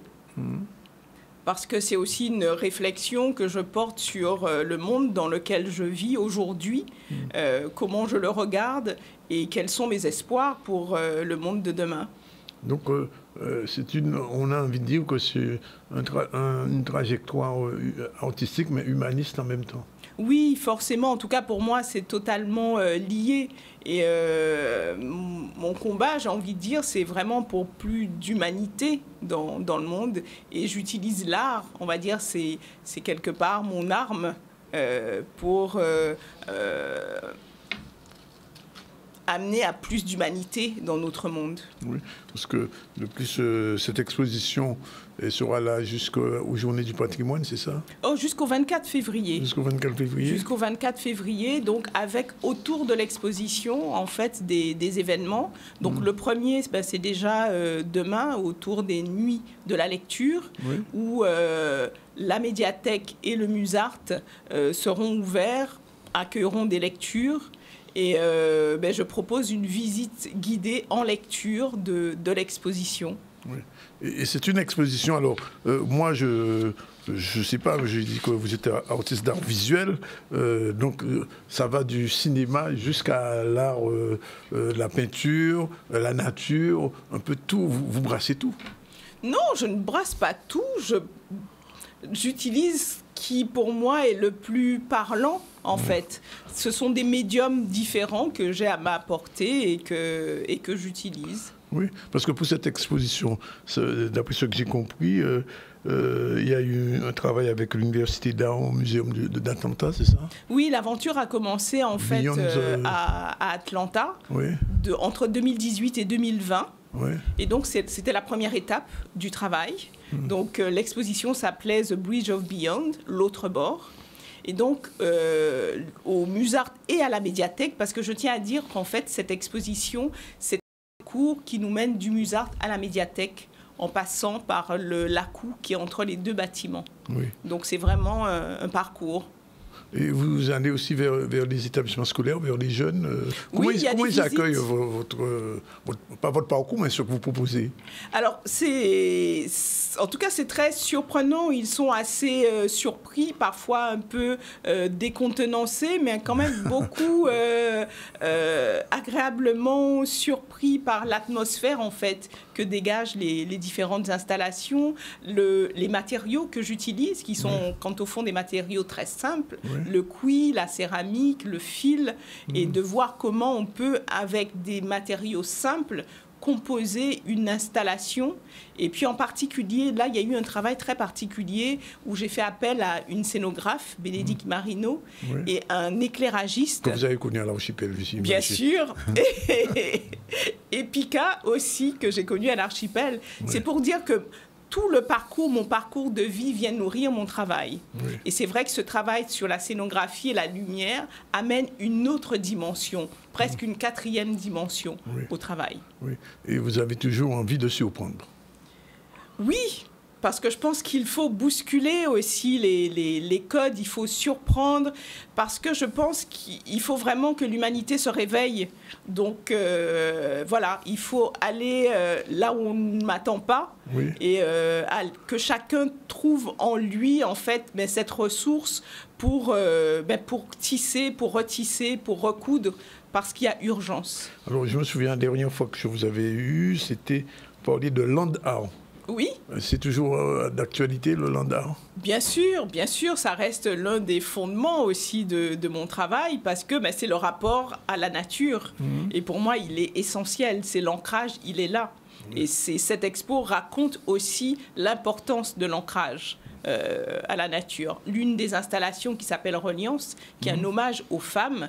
[SPEAKER 11] Parce que c'est aussi une réflexion que je porte sur le monde dans lequel je vis aujourd'hui, comment je le regarde et quels sont mes espoirs pour le monde de demain.
[SPEAKER 1] Donc, on a envie de dire que c'est une trajectoire artistique, mais humaniste en même temps.
[SPEAKER 11] Oui, forcément. En tout cas, pour moi, c'est totalement lié. Et mon combat, j'ai envie de dire, c'est vraiment pour plus d'humanité dans le monde. Et j'utilise l'art, on va dire, c'est quelque part mon arme pour amener à plus d'humanité dans notre monde.
[SPEAKER 1] Oui, parce que de plus, cette exposition sera là jusqu'aux Journées du patrimoine, c'est ça?
[SPEAKER 11] Jusqu'au 24 février.
[SPEAKER 1] Jusqu'au 24 février.
[SPEAKER 11] Jusqu'au 24 février, donc avec autour de l'exposition, en fait, des événements. Donc le premier, c'est déjà demain, autour des Nuits de la lecture, où la médiathèque et le Musart seront ouverts, accueilleront des lectures. Et je propose une visite guidée en lecture de l'exposition.
[SPEAKER 1] Oui. Et c'est une exposition, alors, moi, je sais pas, je dis que vous êtes artiste d'art visuel, donc ça va du cinéma jusqu'à l'art, la peinture, la nature, un peu tout, vous brassez tout?
[SPEAKER 11] Non, je ne brasse pas tout, j'utilise qui pour moi est le plus parlant en fait. Ce sont des médiums différents que j'ai à m'apporter et que j'utilise.
[SPEAKER 1] Oui, parce que pour cette exposition, d'après ce que j'ai compris, il y a eu un travail avec l'Université d'art au Muséum d'Atlanta, c'est ça? Oui,
[SPEAKER 11] l'aventure a commencé en fait à Atlanta, entre 2018 et 2020.
[SPEAKER 1] Oui.
[SPEAKER 11] Et donc, c'était la première étape du travail. Donc, l'exposition s'appelait The Bridge of Beyond, l'autre bord. Et donc, au Musart et à la médiathèque, parce que je tiens à dire qu'en fait, cette exposition, c'est un cours qui nous mène du Musart à la médiathèque, en passant par l'ACOU qui est entre les deux bâtiments.
[SPEAKER 1] Oui.
[SPEAKER 11] Donc, c'est vraiment un parcours.
[SPEAKER 1] Et vous allez aussi vers les établissements scolaires, vers les jeunes.
[SPEAKER 11] Comment
[SPEAKER 1] ils accueillent pas votre parcours, mais ce que vous proposez?
[SPEAKER 11] Alors, en tout cas, c'est très surprenant. Ils sont assez surpris, parfois un peu décontenancés, mais quand même beaucoup agréablement surpris par l'atmosphère, en fait, que dégagent les différentes installations, les matériaux que j'utilise, qui sont, quant au fond, des matériaux très simples. Le cuir, la céramique, le fil, et de voir comment on peut, avec des matériaux simples, composer une installation. Et puis en particulier, là, il y a eu un travail très particulier où j'ai fait appel à une scénographe, Bénédicte Marino, et un éclairagiste.
[SPEAKER 1] Que vous avez connu à l'Archipel, ici.
[SPEAKER 11] Bien sûr. Et Pika aussi, que j'ai connu à l'Archipel. C'est pour dire que tout le parcours, mon parcours de vie vient nourrir mon travail. Et c'est vrai que ce travail sur la scénographie et la lumière amène une autre dimension, presque une quatrième dimension au travail.
[SPEAKER 1] Oui. Et vous avez toujours envie de surprendre?
[SPEAKER 11] Oui, parce que je pense qu'il faut bousculer aussi les codes, il faut surprendre, parce que je pense qu'il faut vraiment que l'humanité se réveille. Donc voilà, il faut aller là où on ne m'attend pas, oui. Et que chacun trouve en lui en fait cette ressource pour tisser, pour retisser, pour recoudre, parce qu'il y a urgence.
[SPEAKER 1] Alors je me souviens, la dernière fois que je vous avais eu, c'était parler de land art.
[SPEAKER 11] Oui.
[SPEAKER 1] C'est toujours d'actualité, le land art?
[SPEAKER 11] Bien sûr, ça reste l'un des fondements aussi de mon travail, parce que c'est le rapport à la nature. Et pour moi, il est essentiel, c'est l'ancrage, il est là. Et cette expo raconte aussi l'importance de l'ancrage à la nature. L'une des installations qui s'appelle Reliance, qui est un hommage aux femmes,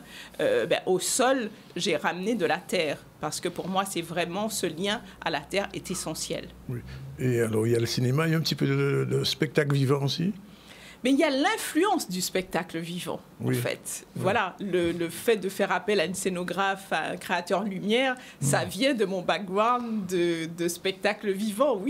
[SPEAKER 11] au sol, j'ai ramené de la terre, parce que pour moi, c'est vraiment ce lien à la terre est essentiel. Oui.
[SPEAKER 1] Et alors, il y a le cinéma, il y a un petit peu de spectacle vivant aussi?
[SPEAKER 11] Mais il y a l'influence du spectacle vivant, en fait. Oui. Voilà, le fait de faire appel à une scénographe, à un créateur lumière, ça vient de mon background de spectacle vivant,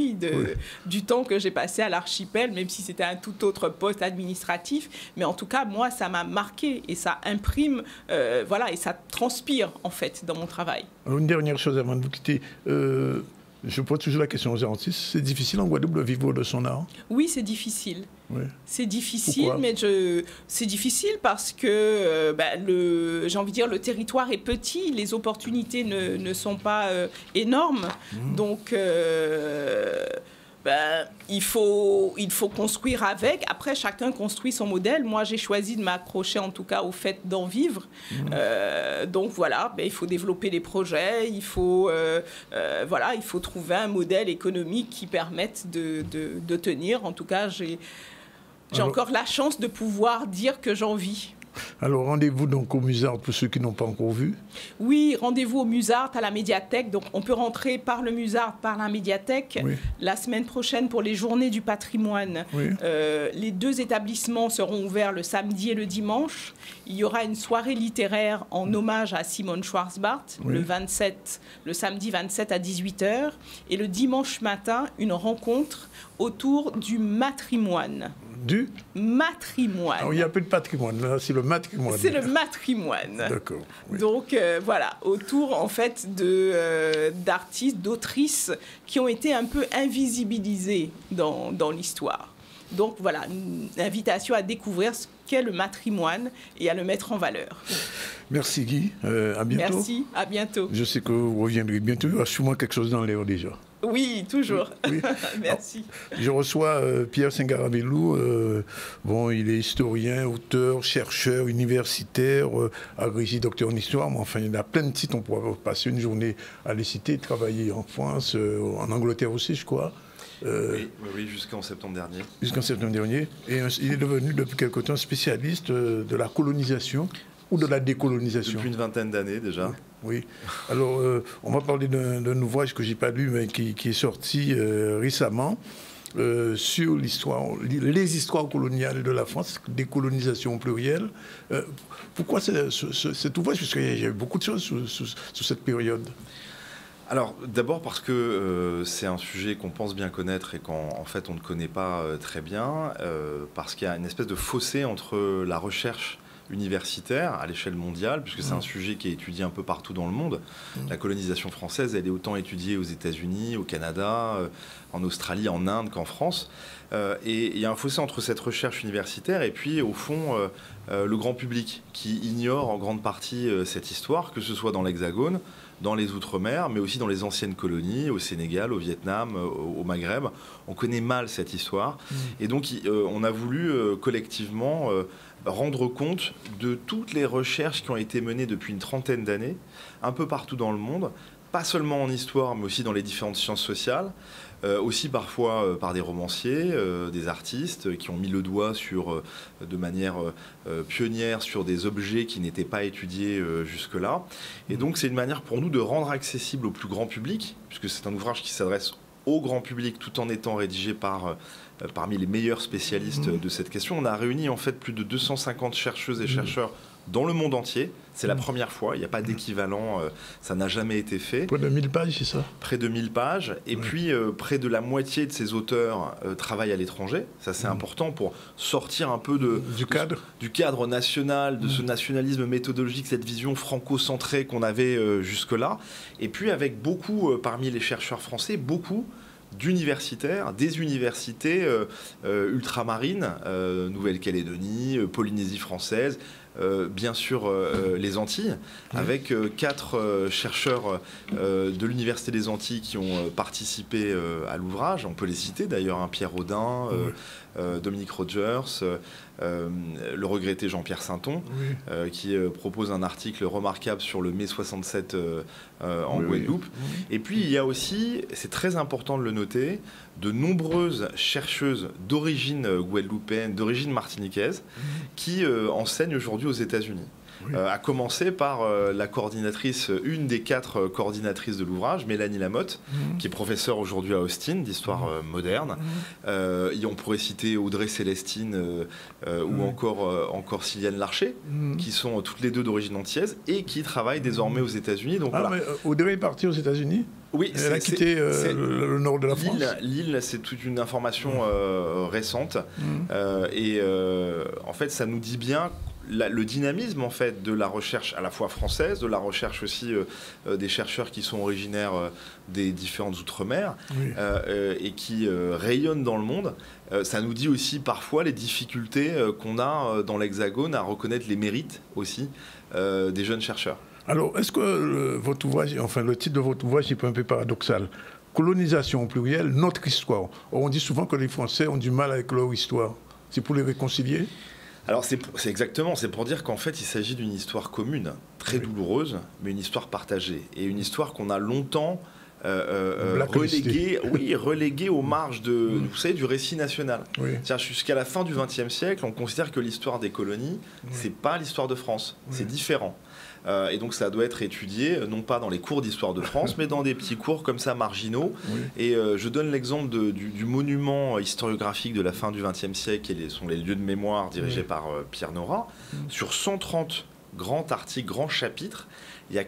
[SPEAKER 11] du temps que j'ai passé à l'Archipel, même si c'était un tout autre poste administratif. Mais en tout cas, moi, ça m'a marqué et ça imprime, et ça transpire, en fait, dans mon travail.
[SPEAKER 1] Alors, une dernière chose avant de vous quitter. Je pose toujours la question aux artistes. C'est difficile en Guadeloupe de vivre de son art?
[SPEAKER 11] Oui, c'est difficile. Oui. C'est difficile,
[SPEAKER 1] pourquoi?
[SPEAKER 11] Mais c'est difficile parce que j'ai envie de dire, le territoire est petit, les opportunités ne sont pas énormes. Donc il faut construire avec. Après, chacun construit son modèle. Moi, j'ai choisi de m'accrocher en tout cas au fait d'en vivre. Donc voilà, il faut développer les projets, il faut trouver un modèle économique qui permette de tenir. En tout cas, j'ai encore la chance de pouvoir dire que j'en vis.
[SPEAKER 1] Alors, rendez-vous donc au Musart pour ceux qui n'ont pas encore vu?
[SPEAKER 11] Oui, rendez-vous au Musart, à la médiathèque. Donc, on peut rentrer par le Musart, par la médiathèque. Oui. La semaine prochaine, pour les journées du patrimoine, les 2 établissements seront ouverts le samedi et le dimanche. Il y aura une soirée littéraire en hommage à Simone Schwarzbart, le samedi 27 à 18h. Et le dimanche matin, une rencontre autour du matrimoine.
[SPEAKER 1] Du
[SPEAKER 11] matrimoine.
[SPEAKER 1] Alors, il n'y a plus de patrimoine, là, c'est le matrimoine.
[SPEAKER 11] C'est le matrimoine.
[SPEAKER 1] D'accord. Oui.
[SPEAKER 11] Donc, autour, en fait, d'artistes, d'autrices qui ont été un peu invisibilisés dans l'histoire. Donc, voilà, une invitation à découvrir ce qu'est le matrimoine et à le mettre en valeur.
[SPEAKER 1] Merci Guy, à bientôt.
[SPEAKER 11] Merci, à bientôt.
[SPEAKER 1] Je sais que vous reviendrez bientôt, il y a sûrement quelque chose dans l'air déjà.
[SPEAKER 11] Oui, toujours. Oui. Merci.
[SPEAKER 1] Alors, je reçois Pierre Singaravelou. Il est historien, auteur, chercheur, universitaire, agrégé docteur en histoire. Mais enfin, il y a plein de titres. On pourrait passer une journée à les citer, travailler en France, en Angleterre aussi, je crois.
[SPEAKER 12] Oui, jusqu'en septembre dernier.
[SPEAKER 1] Jusqu'en septembre dernier. Et il est devenu depuis quelque temps spécialiste de la colonisation ou de la décolonisation.
[SPEAKER 12] Depuis une vingtaine d'années déjà.
[SPEAKER 1] Oui. Alors, on va parler d'un ouvrage que je n'ai pas lu, mais qui est sorti récemment sur les histoires coloniales de la France, décolonisation au pluriel. Pourquoi cet ouvrage? Parce qu'il y a eu beaucoup de choses sous cette période.
[SPEAKER 12] Alors, d'abord parce que c'est un sujet qu'on pense bien connaître et qu'en fait on ne connaît pas très bien, parce qu'il y a une espèce de fossé entre la recherche universitaire à l'échelle mondiale, puisque c'est un sujet qui est étudié un peu partout dans le monde. La colonisation française, elle est autant étudiée aux États-Unis, au Canada, en Australie, en Inde qu'en France. Et il y a un fossé entre cette recherche universitaire et puis, au fond, le grand public qui ignore en grande partie cette histoire, que ce soit dans l'Hexagone, dans les Outre-mer, mais aussi dans les anciennes colonies, au Sénégal, au Vietnam, au Maghreb. On connaît mal cette histoire. Et donc, on a voulu collectivement rendre compte de toutes les recherches qui ont été menées depuis une trentaine d'années, un peu partout dans le monde, pas seulement en histoire, mais aussi dans les différentes sciences sociales, aussi parfois par des romanciers, des artistes qui ont mis le doigt de manière pionnière sur des objets qui n'étaient pas étudiés jusque-là. Et donc c'est une manière pour nous de rendre accessible au plus grand public, puisque c'est un ouvrage qui s'adresse au grand public tout en étant rédigé parmi les meilleurs spécialistes de cette question. On a réuni en fait plus de 250 chercheuses et chercheurs dans le monde entier. C'est la première fois, il n'y a pas d'équivalent, ça n'a jamais été fait.
[SPEAKER 1] Près de 1000 pages, c'est ça? Près
[SPEAKER 12] de 1000 pages. Et puis, près de la moitié de ces auteurs travaillent à l'étranger. Ça, c'est important pour sortir un peu du cadre national, de ce nationalisme méthodologique, cette vision franco-centrée qu'on avait jusque-là. Et puis, avec beaucoup, parmi les chercheurs français, beaucoup d'universitaires, des universités ultramarines, Nouvelle-Calédonie, Polynésie française, bien sûr les Antilles, avec 4 chercheurs de l'Université des Antilles qui ont participé à l'ouvrage. On peut les citer d'ailleurs, hein, Pierre Audin, Dominique Rogers, le regretté Jean-Pierre Sainton, qui propose un article remarquable sur le mai 67 en Guadeloupe. Et puis il y a aussi, c'est très important de le noter, de nombreuses chercheuses d'origine guadeloupéenne, d'origine martiniquaise, qui enseignent aujourd'hui aux États-Unis. À commencer par la coordinatrice, une des 4 coordinatrices de l'ouvrage, Mélanie Lamotte, qui est professeure aujourd'hui à Austin d'histoire moderne. On pourrait citer Audrey Célestine ou encore Sylviane Larcher, qui sont toutes les deux d'origine antillaise et qui travaillent désormais aux États-Unis. Donc,
[SPEAKER 1] mais Audrey est partie aux États-Unis?
[SPEAKER 12] Oui,
[SPEAKER 1] elle a quitté le nord de la France.
[SPEAKER 12] Lille, c'est toute une information récente. En fait, ça nous dit bien le dynamisme en fait de la recherche à la fois française, de la recherche aussi des chercheurs qui sont originaires des différentes outre-mer et qui rayonnent dans le monde. Ça nous dit aussi parfois les difficultés qu'on a dans l'Hexagone à reconnaître les mérites aussi des jeunes chercheurs.
[SPEAKER 1] Alors, est-ce que votre ouvrage, enfin le titre de votre ouvrage est un peu paradoxal? Colonisation au pluriel, notre histoire. Or, on dit souvent que les Français ont du mal avec leur histoire. C'est pour les réconcilier?
[SPEAKER 12] Alors c'est exactement, c'est pour dire qu'en fait il s'agit d'une histoire commune, très douloureuse, mais une histoire partagée. Et une histoire qu'on a longtemps reléguée aux marges vous savez, du récit national. Jusqu'à la fin du XXe siècle, on considère que l'histoire des colonies, c'est pas l'histoire de France, c'est différent. Et donc ça doit être étudié, non pas dans les cours d'histoire de France, mais dans des petits cours comme ça marginaux. Et je donne l'exemple du monument historiographique de la fin du XXe siècle, qui sont les lieux de mémoire dirigés par Pierre Nora. Sur 130 grands articles, grands chapitres, il n'y a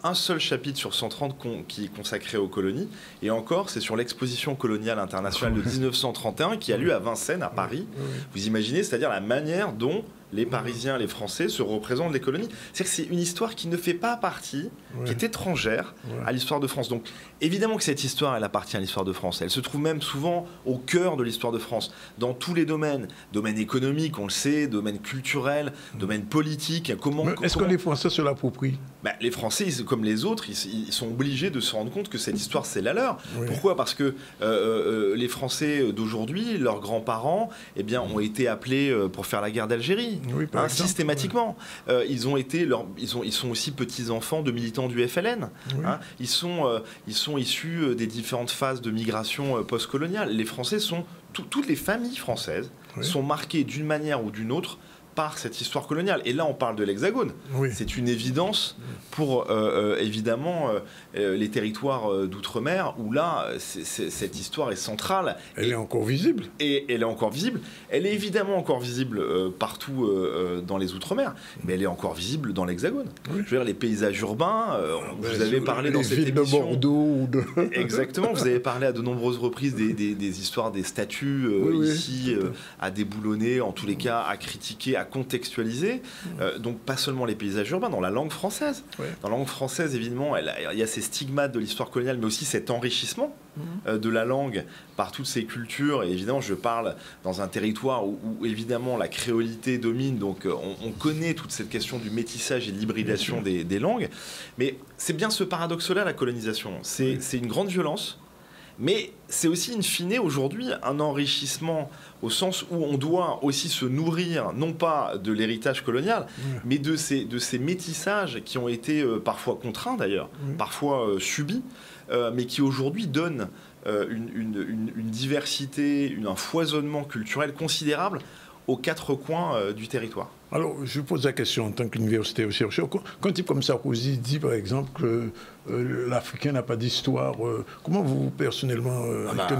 [SPEAKER 12] un seul chapitre sur 130 qui est consacré aux colonies. Et encore, c'est sur l'exposition coloniale internationale de 1931 qui a lieu à Vincennes, à Paris. Vous imaginez, c'est-à-dire la manière dont les Parisiens, les Français se représentent les colonies. C'est-à-dire que c'est une histoire qui ne fait pas partie, qui est étrangère à l'histoire de France. Donc évidemment que cette histoire, elle appartient à l'histoire de France. Elle se trouve même souvent au cœur de l'histoire de France, dans tous les domaines. Domaine économique, on le sait, domaine culturel, domaine politique.
[SPEAKER 1] Est-ce que les Français se l'approprient?
[SPEAKER 12] Les Français, comme les autres, ils sont obligés de se rendre compte que cette histoire, c'est la leur. Pourquoi? Parce que les Français d'aujourd'hui, leurs grands-parents, ont été appelés pour faire la guerre d'Algérie. Systématiquement. Ils sont aussi petits-enfants de militants du FLN. Ils sont issus des différentes phases de migration post-coloniale. Les Français toutes les familles françaises sont marquées d'une manière ou d'une autre par cette histoire coloniale. Et là, on parle de l'Hexagone. C'est une évidence pour, évidemment, les territoires d'outre-mer, où là, cette histoire est centrale.
[SPEAKER 1] Elle est encore visible.
[SPEAKER 12] Et elle est encore visible. Elle est évidemment encore visible partout dans les outre-mer, mais elle est encore visible dans l'Hexagone. Je veux dire, les paysages urbains, vous avez parlé dans cette émission...
[SPEAKER 1] de Bordeaux.
[SPEAKER 12] Exactement, vous avez parlé à de nombreuses reprises des histoires des statues ici, à déboulonner, en tous les cas, à critiquer, à contextualiser, donc pas seulement les paysages urbains, dans la langue française. Dans la langue française, évidemment, il y a ces stigmates de l'histoire coloniale, mais aussi cet enrichissement de la langue par toutes ces cultures. Et évidemment, je parle dans un territoire où évidemment, la créolité domine, donc on connaît toute cette question du métissage et de l'hybridation des langues. Mais c'est bien ce paradoxe-là, la colonisation. C'est une grande violence. Mais c'est aussi, in fine, aujourd'hui, un enrichissement au sens où on doit aussi se nourrir, non pas de l'héritage colonial, mais de ces métissages qui ont été parfois contraints d'ailleurs, parfois subis, mais qui aujourd'hui donnent une diversité, un foisonnement culturel considérable aux quatre coins du territoire.
[SPEAKER 1] Alors, je pose la question en tant qu'universitaire chercheur. Quand un type comme Sarkozy dit, par exemple, que l'Africain n'a pas d'histoire, comment vous, personnellement,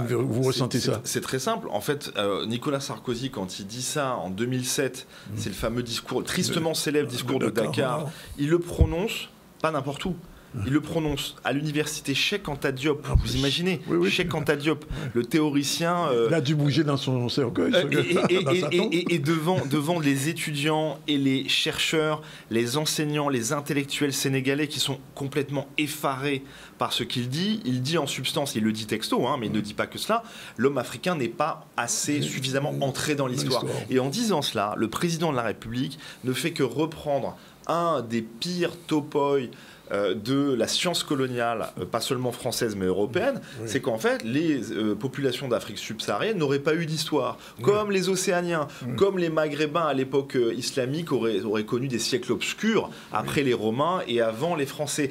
[SPEAKER 1] vous ressentez ça?
[SPEAKER 12] C'est très simple. En fait, Nicolas Sarkozy, quand il dit ça en 2007, c'est le fameux discours, tristement célèbre discours de Dakar, il le prononce pas n'importe où. Il le prononce à l'université Cheikh Anta Diop. Vous imaginez, Cheikh Anta Diop, le théoricien.
[SPEAKER 1] Il a dû bouger dans son cercueil.
[SPEAKER 12] Et devant les étudiants et les chercheurs, les enseignants, les intellectuels sénégalais qui sont complètement effarés par ce qu'il dit en substance, il le dit texto, mais il ne dit pas que cela, l'homme africain n'est pas assez suffisamment entré dans l'histoire. Et en disant cela, le président de la République ne fait que reprendre un des pires topoïs de la science coloniale, pas seulement française mais européenne, c'est qu'en fait les populations d'Afrique subsaharienne n'auraient pas eu d'histoire, comme les Océaniens, comme les Maghrébins à l'époque islamique auraient connu des siècles obscurs après les Romains et avant les Français.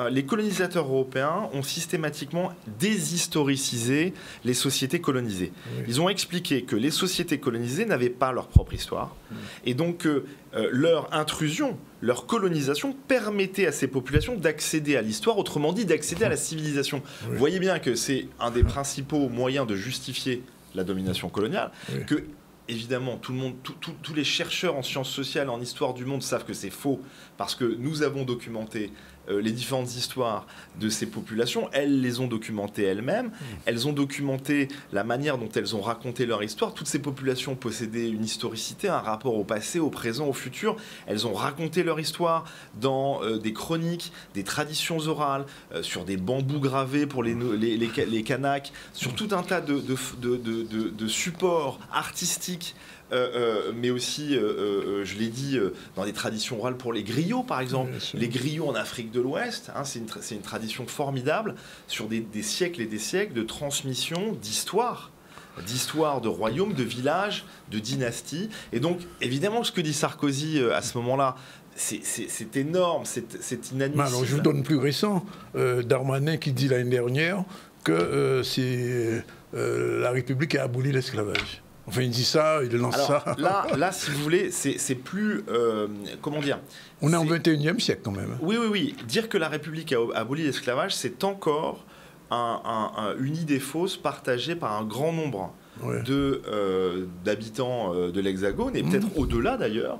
[SPEAKER 12] Les colonisateurs européens ont systématiquement déshistoricisé les sociétés colonisées. Ils ont expliqué que les sociétés colonisées n'avaient pas leur propre histoire et donc leur intrusion, leur colonisation permettait à ces populations d'accéder à l'histoire, autrement dit d'accéder à la civilisation. Vous voyez bien que c'est un des principaux moyens de justifier la domination coloniale, que évidemment tous les chercheurs en sciences sociales, en histoire du monde savent que c'est faux, parce que nous avons documenté les différentes histoires de ces populations, elles les ont documentées elles-mêmes, elles ont documenté la manière dont elles ont raconté leur histoire. Toutes ces populations possédaient une historicité, un rapport au passé, au présent, au futur. Elles ont raconté leur histoire dans des chroniques, des traditions orales, sur des bambous gravés pour les Kanaks, sur tout un tas de supports artistiques. Mais aussi, je l'ai dit, dans des traditions orales pour les griots, par exemple. Les griots en Afrique de l'Ouest, c'est une tradition formidable sur des siècles et des siècles de transmission d'histoire de royaumes, de villages, de dynasties. Et donc, évidemment, ce que dit Sarkozy à ce moment-là, c'est énorme, c'est inadmissible.
[SPEAKER 1] Alors, je vous donne plus récent, Darmanin qui dit l'année dernière que la République a aboli l'esclavage. Enfin, il dit ça, il lance ça.
[SPEAKER 12] Là, si vous voulez, c'est plus... comment dire?
[SPEAKER 1] On est en 21e siècle, quand même.
[SPEAKER 12] Oui. Dire que la République a aboli l'esclavage, c'est encore une idée fausse partagée par un grand nombre d'habitants de l'Hexagone, et peut-être au-delà, d'ailleurs,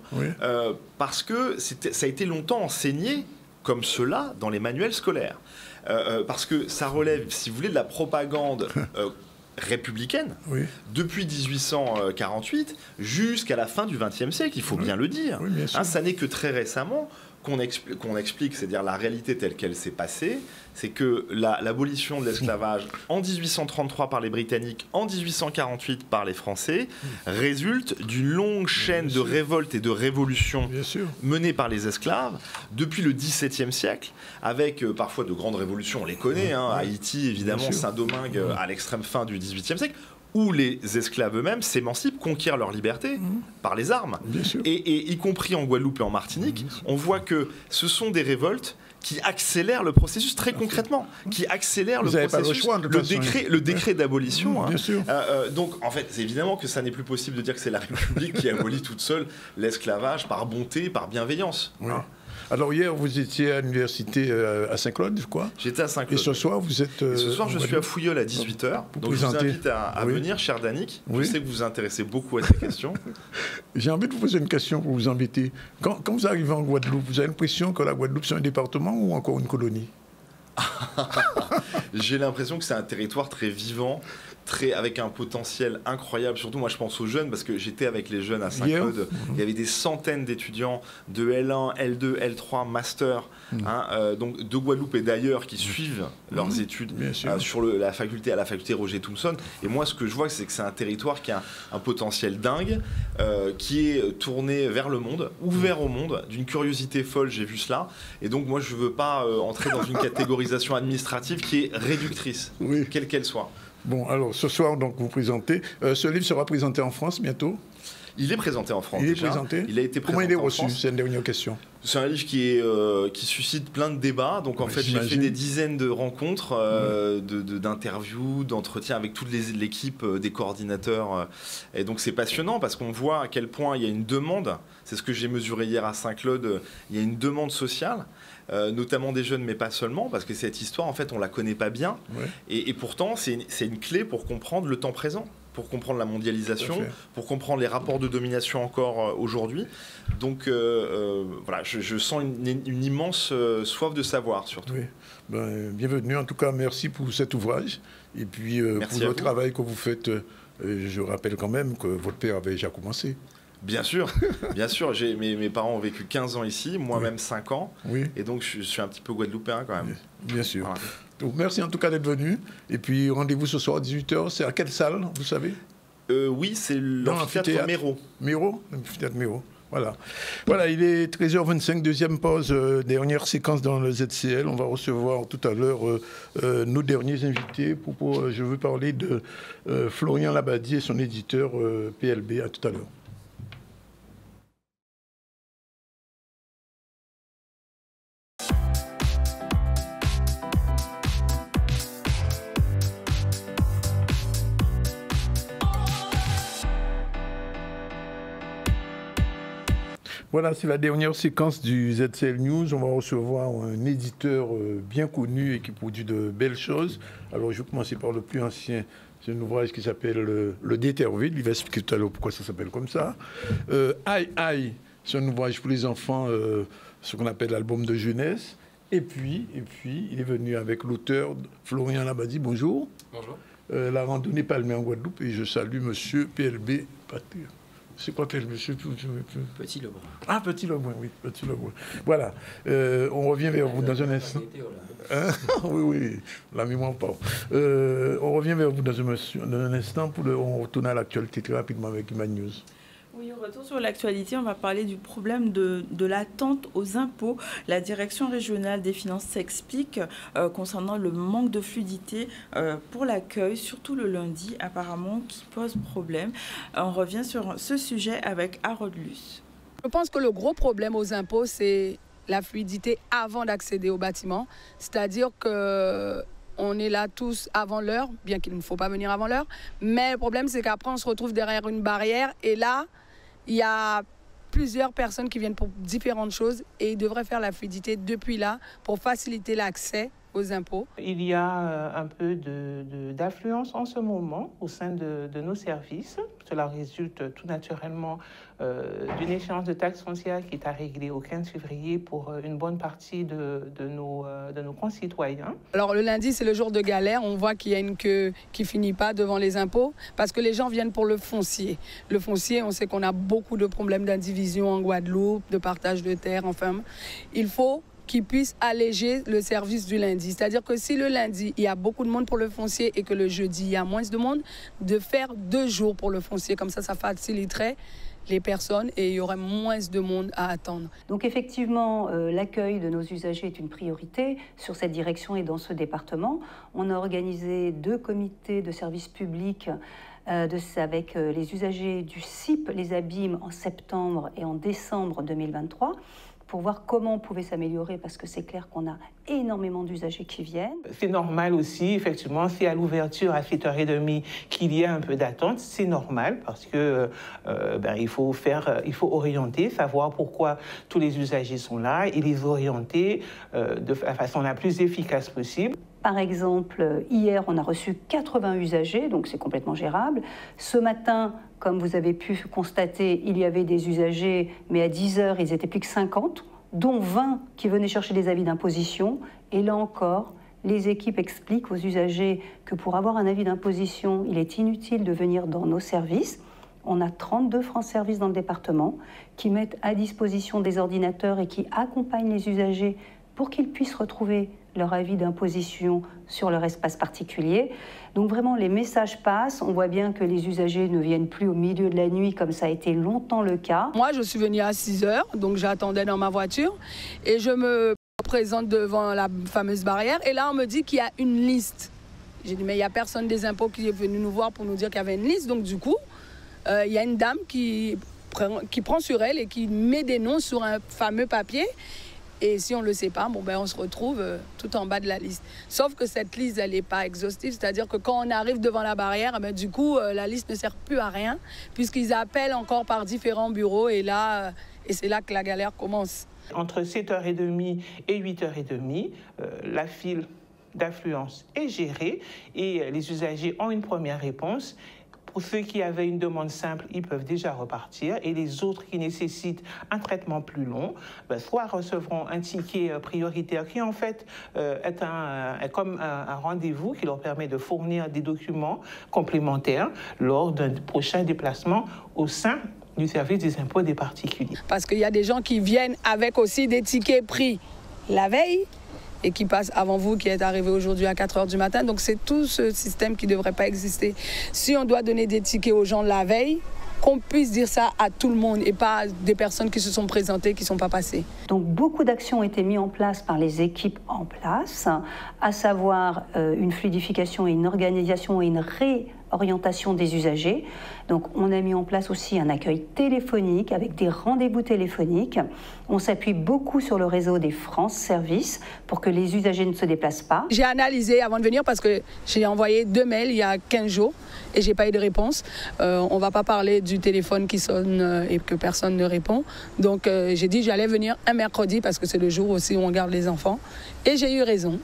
[SPEAKER 12] parce que ça a été longtemps enseigné comme cela dans les manuels scolaires. Parce que ça relève, si vous voulez, de la propagande... républicaine, depuis 1848 jusqu'à la fin du XXe siècle, il faut bien le dire. Ça n'est que très récemment qu'on explique, c'est-à-dire la réalité telle qu'elle s'est passée, c'est que l'abolition de l'esclavage en 1833 par les Britanniques, en 1848 par les Français, résulte d'une longue chaîne de révoltes et de révolutions menées par les esclaves depuis le XVIIe siècle, avec parfois de grandes révolutions, on les connaît, Haïti évidemment, Saint-Domingue à l'extrême fin du XVIIIe siècle, où les esclaves eux-mêmes s'émancipent, conquièrent leur liberté par les armes. Et y compris en Guadeloupe et en Martinique, on voit que ce sont des révoltes qui accélèrent le processus très concrètement, qui accélèrent le processus, le décret d'abolition. Donc, en fait, c'est évidemment que ça n'est plus possible de dire que c'est la République qui abolit toute seule l'esclavage par bonté, par bienveillance.
[SPEAKER 1] Alors hier, vous étiez à l'université à Saint-Claude, quoi?
[SPEAKER 12] J'étais à Saint-Claude.
[SPEAKER 1] Et ce soir, vous êtes...
[SPEAKER 12] ce soir, je suis à Fouilleul à 18h. Donc je vous invite à venir, cher Danick. Je sais que vous vous intéressez beaucoup à ces questions.
[SPEAKER 1] J'ai envie de vous poser une question pour vous embêter. Quand vous arrivez en Guadeloupe, vous avez l'impression que la Guadeloupe, c'est un département ou encore une colonie?
[SPEAKER 12] J'ai l'impression que c'est un territoire très vivant, avec un potentiel incroyable. Surtout, moi, je pense aux jeunes, parce que j'étais avec les jeunes à Saint-Claude. Il y avait des centaines d'étudiants de L1, L2, L3, Master, donc de Guadeloupe et d'ailleurs, qui suivent leurs études sur à la faculté Roger Thomson. Et moi, ce que je vois, c'est que c'est un territoire qui a un potentiel dingue, qui est tourné vers le monde, ouvert au monde, d'une curiosité folle, j'ai vu cela. Et donc, moi, je ne veux pas entrer dans une catégorisation administrative qui est réductrice, quelle qu'elle soit.
[SPEAKER 1] Bon, alors ce soir, donc, vous présentez. Ce livre sera présenté en France bientôt?
[SPEAKER 12] Il est présenté en France.
[SPEAKER 1] Il est
[SPEAKER 12] déjà.
[SPEAKER 1] présenté.
[SPEAKER 12] Il a été présenté.
[SPEAKER 1] Comment il est
[SPEAKER 12] en
[SPEAKER 1] reçu?
[SPEAKER 12] France.
[SPEAKER 1] C'est une dernière question.
[SPEAKER 12] C'est un livre qui suscite plein de débats. Donc en fait, j'ai fait des dizaines de rencontres, d'interviews, d'entretiens avec toute l'équipe des coordinateurs. Et donc c'est passionnant parce qu'on voit à quel point il y a une demande. C'est ce que j'ai mesuré hier à Saint-Claude. Il y a une demande sociale. Notamment des jeunes, mais pas seulement, parce que cette histoire, en fait, on la connaît pas bien. Ouais. Et pourtant, c'est une clé pour comprendre le temps présent, pour comprendre la mondialisation, pour comprendre les rapports de domination encore aujourd'hui. Donc, voilà, je sens une immense soif de savoir, surtout. Oui.
[SPEAKER 1] Ben, bienvenue. En tout cas, merci pour cet ouvrage. Et puis, pour le travail que vous faites, je rappelle quand même que votre père avait déjà commencé.
[SPEAKER 12] Bien sûr, bien sûr. Mes parents ont vécu 15 ans ici, moi-même 5 ans. Oui. Et donc, je suis un petit peu guadeloupéen quand même.
[SPEAKER 1] Bien sûr. Voilà. Donc, merci en tout cas d'être venu. Et puis, rendez-vous ce soir à 18h. C'est à quelle salle, vous savez?
[SPEAKER 12] Oui, c'est l'amphithéâtre Méro.
[SPEAKER 1] Méro, l'amphithéâtre Méro. Voilà. Voilà, il est 13h25, deuxième pause, dernière séquence dans le ZCL. On va recevoir tout à l'heure nos derniers invités. Je veux parler de Florian Labadie et son éditeur PLB. À tout à l'heure. Voilà, c'est la dernière séquence du ZCL News. On va recevoir un éditeur bien connu et qui produit de belles choses. Alors, je vais commencer par le plus ancien. C'est un ouvrage qui s'appelle Le Déterville. Il va expliquer tout à l'heure pourquoi ça s'appelle comme ça. Aïe, aïe, c'est un ouvrage pour les enfants, ce qu'on appelle l'album de jeunesse. Et puis, il est venu avec l'auteur Florian Labadie. Bonjour.
[SPEAKER 13] Bonjour.
[SPEAKER 1] La randonnée palmée en Guadeloupe. Et je salue monsieur PLB Patrick. C'est quoi tel monsieur?
[SPEAKER 13] Petit Lebrun.
[SPEAKER 1] Ah, Petit Lebrun, oui, Petit Lebrun. Voilà, on revient vers vous dans un instant. Oui, oui, la mémoire part. On revient vers vous dans un instant on retourne à l'actualité très rapidement avec Human News.
[SPEAKER 3] Oui, au retour sur l'actualité, on va parler du problème de l'attente aux impôts. La direction régionale des finances s'explique concernant le manque de fluidité pour l'accueil, surtout le lundi, apparemment, qui pose problème. On revient sur ce sujet avec Harold Luce.
[SPEAKER 6] Je pense que le gros problème aux impôts, c'est la fluidité avant d'accéder au bâtiment. C'est-à-dire que on est là tous avant l'heure, bien qu'il ne faut pas venir avant l'heure. Mais le problème, c'est qu'après, on se retrouve derrière une barrière et là, il y a plusieurs personnes qui viennent pour différentes choses et ils devraient faire la fluidité depuis là pour faciliter l'accès aux impôts.
[SPEAKER 14] Il y a un peu d'affluence en ce moment au sein de nos services. Cela résulte tout naturellement d'une échéance de taxe foncière qui est à régler au 15 février pour une bonne partie de nos concitoyens.
[SPEAKER 6] Alors le lundi, c'est le jour de galère. On voit qu'il y a une queue qui ne finit pas devant les impôts parce que les gens viennent pour le foncier. Le foncier, on sait qu'on a beaucoup de problèmes d'indivision en Guadeloupe, de partage de terre, enfin. Il faut qui puisse alléger le service du lundi. C'est-à-dire que si le lundi, il y a beaucoup de monde pour le foncier et que le jeudi, il y a moins de monde, de faire 2 jours pour le foncier. Comme ça faciliterait les personnes et il y aurait moins de monde à attendre.
[SPEAKER 15] Donc effectivement, l'accueil de nos usagers est une priorité sur cette direction et dans ce département. On a organisé 2 comités de services publics avec les usagers du CIP, les abîmes, en septembre et en décembre 2023. Pour voir comment on pouvait s'améliorer, parce que c'est clair qu'on a énormément d'usagers qui viennent.
[SPEAKER 14] C'est normal aussi, effectivement, si à l'ouverture à 7h30 qu'il y a un peu d'attente, c'est normal, parce que il faut orienter, savoir pourquoi tous les usagers sont là et les orienter de la façon la plus efficace possible.
[SPEAKER 15] Par exemple, hier, on a reçu 80 usagers, donc c'est complètement gérable. Ce matin, comme vous avez pu constater, il y avait des usagers, mais à 10h, ils étaient plus que 50, dont 20 qui venaient chercher des avis d'imposition. Et là encore, les équipes expliquent aux usagers que pour avoir un avis d'imposition, il est inutile de venir dans nos services. On a 32 France Services dans le département qui mettent à disposition des ordinateurs et qui accompagnent les usagers pour qu'ils puissent retrouver leur avis d'imposition sur leur espace particulier. Donc vraiment, les messages passent. On voit bien que les usagers ne viennent plus au milieu de la nuit, comme ça a été longtemps le cas.
[SPEAKER 6] Moi, je suis venue à 6h, donc j'attendais dans ma voiture. Et je me présente devant la fameuse barrière. Et là, on me dit qu'il y a une liste. J'ai dit, mais il n'y a personne des impôts qui est venu nous voir pour nous dire qu'il y avait une liste. Donc du coup,
[SPEAKER 13] il y a une dame qui prend sur elle et qui met des noms sur un fameux papier. Et si on ne le sait pas, bon, ben, on se retrouve tout en bas de la liste. Sauf que cette liste, elle n'est pas exhaustive. C'est-à-dire que quand on arrive devant la barrière, ben, du coup, la liste ne sert plus à rien, puisqu'ils appellent encore par différents bureaux. Et c'est là que la galère commence.
[SPEAKER 14] Entre 7h30 et 8h30, la file d'affluence est gérée et les usagers ont une première réponse. Pour ceux qui avaient une demande simple, ils peuvent déjà repartir. Et les autres qui nécessitent un traitement plus long, soit recevront un ticket prioritaire qui, en fait, est comme un rendez-vous qui leur permet de fournir des documents complémentaires lors d'un prochain déplacement au sein du service des impôts des particuliers.
[SPEAKER 13] Parce qu'il y a des gens qui viennent avec aussi des tickets pris la veille et qui passe avant vous, qui est arrivé aujourd'hui à 4h du matin. Donc c'est tout ce système qui ne devrait pas exister. Si on doit donner des tickets aux gens la veille, qu'on puisse dire ça à tout le monde et pas des personnes qui se sont présentées, qui ne sont pas passées.
[SPEAKER 15] Donc beaucoup d'actions ont été mises en place par les équipes en place, à savoir une fluidification et une organisation et une réorientation des usagers. Donc on a mis en place aussi un accueil téléphonique avec des rendez-vous téléphoniques. On s'appuie beaucoup sur le réseau des France Services pour que les usagers ne se déplacent pas.
[SPEAKER 13] J'ai analysé avant de venir parce que j'ai envoyé 2 mails il y a 15 jours et j'ai pas eu de réponse. On ne va pas parler du téléphone qui sonne et que personne ne répond. Donc j'ai dit j'allais venir un mercredi parce que c'est le jour aussi où on garde les enfants. Et j'ai eu raison.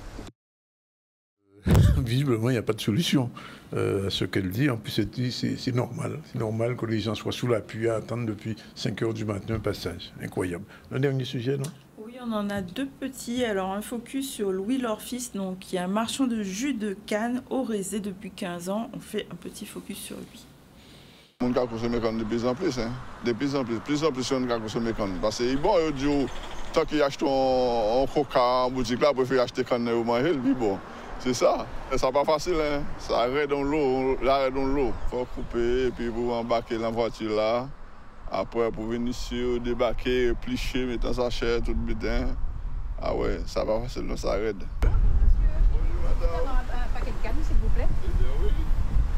[SPEAKER 1] Visiblement, il n'y a pas de solution à ce qu'elle dit. En plus, c'est normal. C'est normal que les gens soient sous la pluie à attendre depuis 5h du matin un passage. Incroyable. Un dernier sujet, non ?
[SPEAKER 3] Oui, on en a 2 petits. Alors, un focus sur Louis Lorfils, donc, qui est un marchand de jus de canne au Rézé depuis 15 ans. On fait un petit focus sur lui.
[SPEAKER 16] On a consommé canne de plus en plus. De plus en plus, on a consommé canne. Parce que bon, tant qu'il achète un coca en boutique, là, il faut acheter canne et manger, puis bon. C'est ça. Et ça n'est pas facile, hein. Ça arrête dans l'eau, l'arrêt dans l'eau. Il faut couper, et puis vous embarquer dans la voiture là. Après, pour venir ici, débarquer, plicher, mettre en sachet, tout bidin. Ah ouais, ça va facile, non, ça arrête.
[SPEAKER 17] Bonjour, madame. Un paquet de canne, s'il vous plaît. Oui,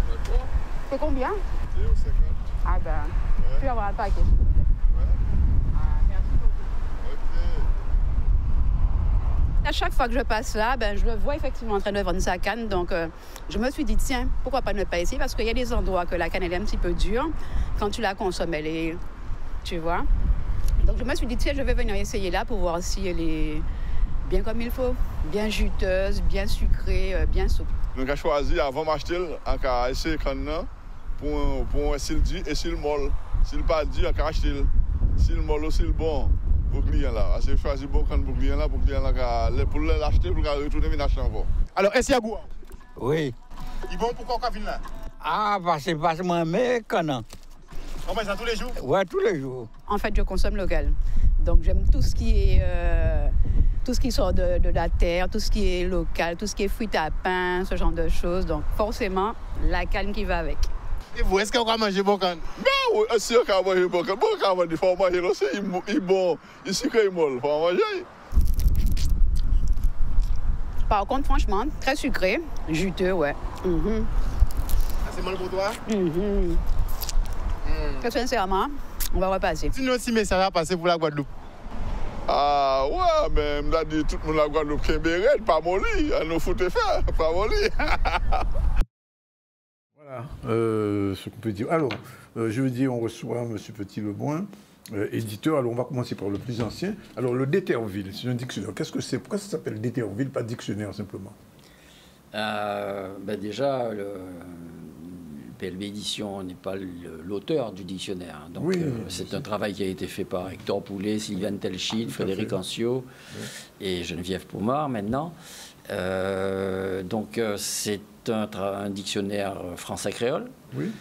[SPEAKER 17] d'accord. C'est combien?
[SPEAKER 16] 0,50.
[SPEAKER 17] Ah ben, je vais avoir un paquet, s'il vous plaît. À chaque fois que je passe là, je le vois effectivement en train de vendre sa canne. Donc, je me suis dit, tiens, pourquoi pas ne pas essayer? Parce qu'il y a des endroits que la canne, elle est un petit peu dure. Quand tu la consommes, elle est... Tu vois? Donc, je me suis dit, tiens, je vais venir essayer là pour voir si elle est bien comme il faut. Bien juteuse, bien sucrée, bien souple.
[SPEAKER 16] Donc, j'ai choisi, avant d'acheter, on a essayé la canne pour essayer le dit et s'il molle. S'il pas dit, on a acheté. S'il molle aussi, le bon. Pour le client là. J'ai choisi bon canne pour le client là, pour l'acheter, pour retourner venir acheter encore.
[SPEAKER 18] Alors, est-ce qu'il y a goût?
[SPEAKER 16] Oui.
[SPEAKER 18] Il bon pourquoi on vient là?
[SPEAKER 19] Ah, parce que moi, mais canne.
[SPEAKER 18] On mange ça tous les jours?
[SPEAKER 19] Oui, tous les jours.
[SPEAKER 17] En fait, je consomme local. Donc, j'aime tout ce qui sort de la terre, tout ce qui est local, tout ce qui est fruits à pain, ce genre de choses. Donc, forcément, la canne qui va avec.
[SPEAKER 18] Et vous, est-ce qu'on va manger bon canne?
[SPEAKER 16] Non, oui, sûr qu'on va manger bon canne. Bon canne, il faut manger aussi. Il est bon, il sucre, il molle. Il faut manger.
[SPEAKER 17] Par contre, franchement, très sucré, juteux, ouais.
[SPEAKER 18] C'est molle pour toi?
[SPEAKER 17] Très sincèrement, on va repasser.
[SPEAKER 18] Sinon, aussi, mais ça va passer pour la Guadeloupe.
[SPEAKER 16] Ah ouais, mais on a dit tout le monde la Guadeloupe qui est bérette, pas molli. À nous foutre faire, pas molli.
[SPEAKER 1] Voilà ce qu'on peut dire. Alors, je veux dire, on reçoit M. Petit-Lemoine, éditeur. Alors, on va commencer par le plus ancien. Alors, le Déterville, c'est un dictionnaire. Qu'est-ce que c'est? Pourquoi ça s'appelle Déterville, pas dictionnaire, simplement?
[SPEAKER 20] Déjà, le PLB Édition n'est pas l'auteur du dictionnaire. Donc, oui, c'est un travail qui a été fait par Hector Poulet, Sylviane Telchine, Frédéric Ancio et Geneviève Pommard, maintenant. Donc, c'est un dictionnaire français-créole. Oui.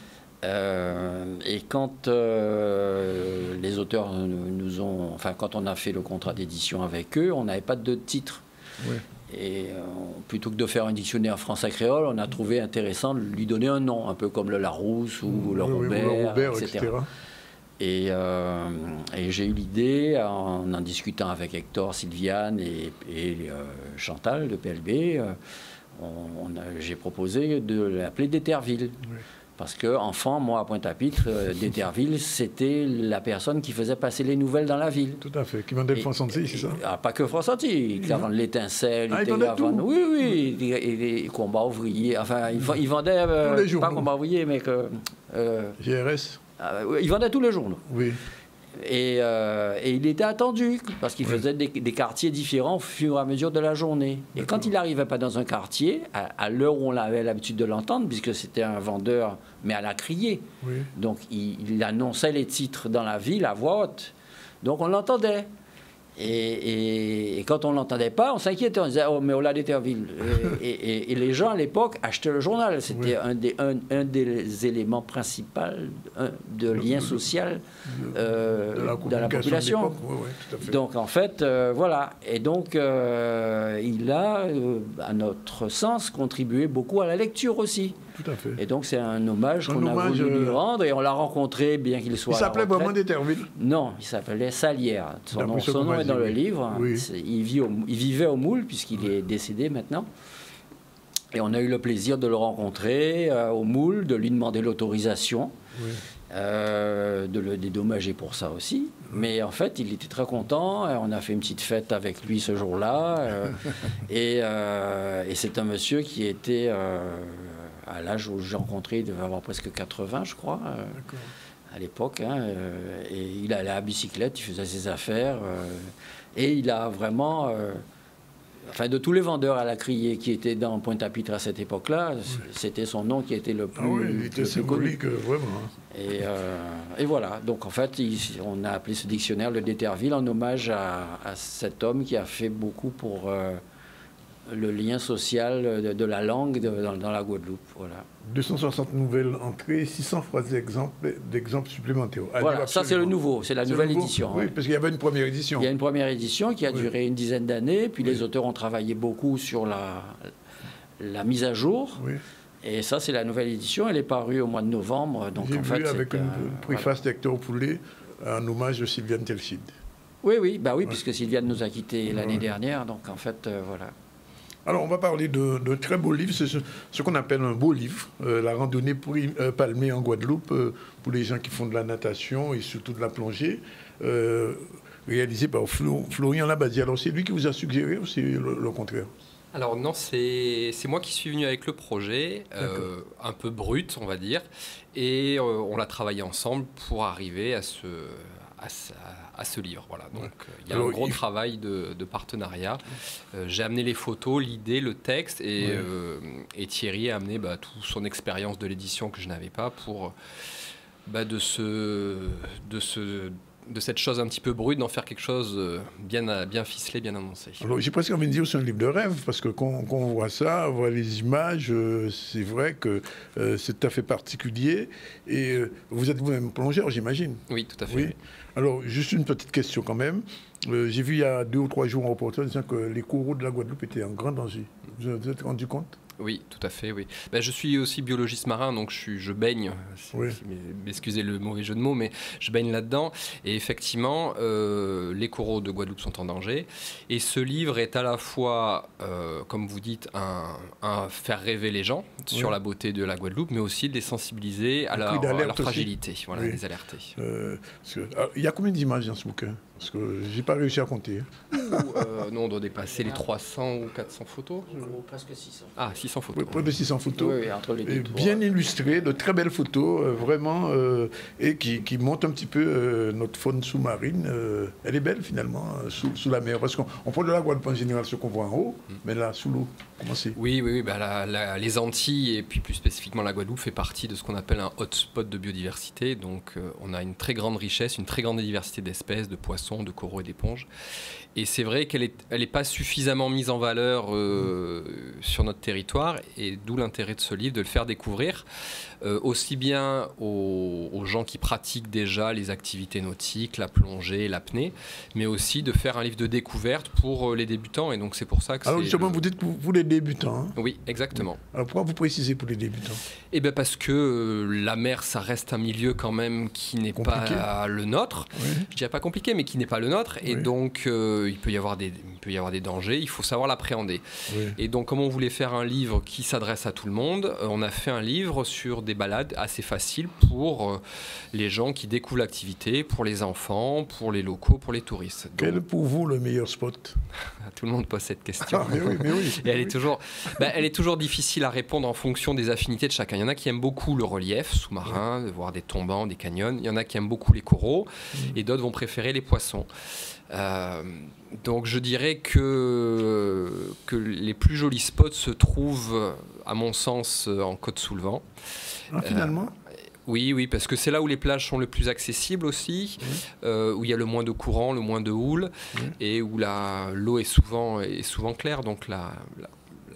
[SPEAKER 20] Et quand les auteurs nous ont... Enfin, quand on a fait le contrat d'édition avec eux, on n'avait pas de titre. Oui. Et plutôt que de faire un dictionnaire français-créole, on a trouvé intéressant de lui donner un nom, un peu comme le Larousse ou le Robert, etc. Et j'ai eu l'idée, en discutant avec Hector, Sylviane et Chantal de PLB, j'ai proposé de l'appeler Déterville. Oui. Parce qu'enfant, moi, à Pointe-à-Pitre, d'Éterville, c'était la personne qui faisait passer les nouvelles dans la ville.
[SPEAKER 1] Tout à fait. Qui vendait le France-Antilles, c'est ça?
[SPEAKER 20] Pas que France-Antilles. Il vendait l'étincelle.
[SPEAKER 1] Il vendait tout.
[SPEAKER 20] Oui, les combats ouvriers. Enfin, il vendait...
[SPEAKER 1] tous les journaux.
[SPEAKER 20] Pas combats ouvriers, mais que...
[SPEAKER 1] GRS.
[SPEAKER 20] Il vendait tous les journaux.
[SPEAKER 1] Oui.
[SPEAKER 20] Et il était attendu parce qu'il faisait des quartiers différents au fur et à mesure de la journée. Et quand il n'arrivait pas dans un quartier, à l'heure où on avait l'habitude de l'entendre, puisque c'était un vendeur, mais à la criée, donc il annonçait les titres dans la ville à voix haute. Donc on l'entendait. Et quand on ne l'entendait pas, on s'inquiétait. On disait, oh, mais on l'a d'Éterville. Et les gens, à l'époque, achetaient le journal. C'était un des éléments principaux de lien social dans la population. Donc, en fait, voilà. Et donc, il a, à notre sens, contribué beaucoup à la lecture aussi.
[SPEAKER 1] Tout à fait.
[SPEAKER 20] Et donc, c'est un hommage qu'on a voulu lui rendre. Et on l'a rencontré, bien qu'il soit.
[SPEAKER 1] Il s'appelait vraiment d'Éterville?
[SPEAKER 20] Non, il s'appelait Salière. Son nom est dans le livre. Oui. Il vivait au Moule, puisqu'il est décédé maintenant. Et on a eu le plaisir de le rencontrer au Moule, de lui demander l'autorisation, de le dédommager pour ça aussi. Mais en fait, il était très content. On a fait une petite fête avec lui ce jour-là. Et c'est un monsieur qui était... à l'âge où j'ai rencontré, il devait avoir presque 80, je crois, à l'époque. Et il allait à bicyclette, il faisait ses affaires. Et il a vraiment... enfin, de tous les vendeurs à la criée qui étaient dans Pointe-à-Pitre à cette époque-là, c'était son nom qui était le plus...
[SPEAKER 1] il était symbolique, vraiment.
[SPEAKER 20] Et voilà. Donc, en fait, on a appelé ce dictionnaire le d'Éterville en hommage à cet homme qui a fait beaucoup pour... le lien social de la langue dans la Guadeloupe. Voilà.
[SPEAKER 1] 260 nouvelles entrées, 600 phrases d'exemples supplémentaires.
[SPEAKER 20] Voilà, ça c'est le nouveau, c'est la nouvelle édition.
[SPEAKER 1] Oui, parce qu'il y avait une première édition.
[SPEAKER 20] Il y a une première édition qui a duré une dizaine d'années, puis les auteurs ont travaillé beaucoup sur la mise à jour. Oui. Et ça, c'est la nouvelle édition, elle est parue au mois de novembre. Donc,
[SPEAKER 1] j'ai vu avec une préface d'Hector Poulet, un hommage de Sylviane Telcide.
[SPEAKER 20] Oui, puisque Sylviane nous a quittés l'année dernière, donc en fait, voilà.
[SPEAKER 1] Alors, on va parler de très beau livre, c'est ce qu'on appelle un beau livre, la randonnée palmée en Guadeloupe, pour les gens qui font de la natation et surtout de la plongée, réalisé par Florian Labadie. Alors, c'est lui qui vous a suggéré ou c'est le contraire?
[SPEAKER 21] Alors non, c'est moi qui suis venu avec le projet, un peu brut, on va dire, et on l'a travaillé ensemble pour arriver à ce livre. Voilà. Donc, il y a un gros travail de partenariat. J'ai amené les photos, l'idée, le texte, et Thierry a amené toute son expérience de l'édition que je n'avais pas pour de cette chose un petit peu brute, d'en faire quelque chose bien ficelé, bien annoncé.
[SPEAKER 1] Alors, j'ai presque envie de dire que c'est un livre de rêve, parce que quand on voit ça, on voit les images, c'est vrai que c'est tout à fait particulier. Et vous êtes vous-même plongeur, j'imagine?
[SPEAKER 21] Oui, tout à fait.
[SPEAKER 1] Oui. Alors, juste une petite question quand même. J'ai vu il y a 2 ou 3 jours un reportage disant que les coraux de la Guadeloupe étaient en grand danger. Vous vous êtes rendu compte?
[SPEAKER 21] Oui, tout à fait, oui. Je suis aussi biologiste marin, donc je baigne, excusez le mauvais jeu de mots, mais je baigne là-dedans. Et effectivement, les coraux de Guadeloupe sont en danger. Et ce livre est à la fois, comme vous dites, un faire rêver les gens sur la beauté de la Guadeloupe, mais aussi de les sensibiliser à leur fragilité, les alerter.
[SPEAKER 1] Il y a combien d'images dans ce bouquin? Parce que je n'ai pas réussi à compter.
[SPEAKER 21] Nous, on doit dépasser les 300 ou 400 photos.
[SPEAKER 20] Presque 600.
[SPEAKER 21] Ah, 600 photos.
[SPEAKER 1] Près de 600 photos.
[SPEAKER 20] Oui, entre les deux.
[SPEAKER 1] Bien illustrées, de très belles photos, vraiment, et qui montrent un petit peu notre faune sous-marine. Elle est belle, finalement, sous la mer. Parce qu'on prend de la Guadeloupe en général, ce qu'on voit en haut, mais là, sous l'eau. Comment c'est?
[SPEAKER 21] Oui. Les Antilles, et puis plus spécifiquement la Guadeloupe, fait partie de ce qu'on appelle un hotspot de biodiversité. Donc, on a une très grande richesse, une très grande diversité d'espèces, de poissons, de coraux et d'éponges. Et c'est vrai qu'elle est pas suffisamment mise en valeur sur notre territoire, et d'où l'intérêt de ce livre, de le faire découvrir aussi bien aux gens qui pratiquent déjà les activités nautiques, la plongée, l'apnée, mais aussi de faire un livre de découverte pour les débutants. Et donc c'est pour ça que
[SPEAKER 1] alors justement, vous dites pour les débutants. Hein?
[SPEAKER 21] Oui, exactement.
[SPEAKER 1] Alors pourquoi vous précisez pour les débutants?
[SPEAKER 21] Eh bien parce que la mer, ça reste un milieu quand même qui n'est pas le nôtre. Oui. Je dirais pas compliqué, mais qui n'est pas le nôtre. Oui. Et donc il peut y avoir des dangers, il faut savoir l'appréhender. Oui. Et donc comme on voulait faire un livre qui s'adresse à tout le monde, on a fait un livre sur des balades assez faciles pour les gens qui découvrent l'activité, pour les enfants, pour les locaux, pour les touristes. Donc,
[SPEAKER 1] quel est pour vous le meilleur spot?
[SPEAKER 21] Tout le monde pose cette question.
[SPEAKER 1] Ah, mais oui.
[SPEAKER 21] Et elle est toujours difficile à répondre en fonction des affinités de chacun. Il y en a qui aiment beaucoup le relief sous-marin, de voir des tombants, des canyons. Il y en a qui aiment beaucoup les coraux et d'autres vont préférer les poissons. Donc je dirais que les plus jolis spots se trouvent, à mon sens, en Côte-sous-le-Vent.
[SPEAKER 1] Ah, finalement
[SPEAKER 21] Oui, parce que c'est là où les plages sont le plus accessibles aussi, où il y a le moins de courant, le moins de houle, et où l'eau est souvent claire. Donc la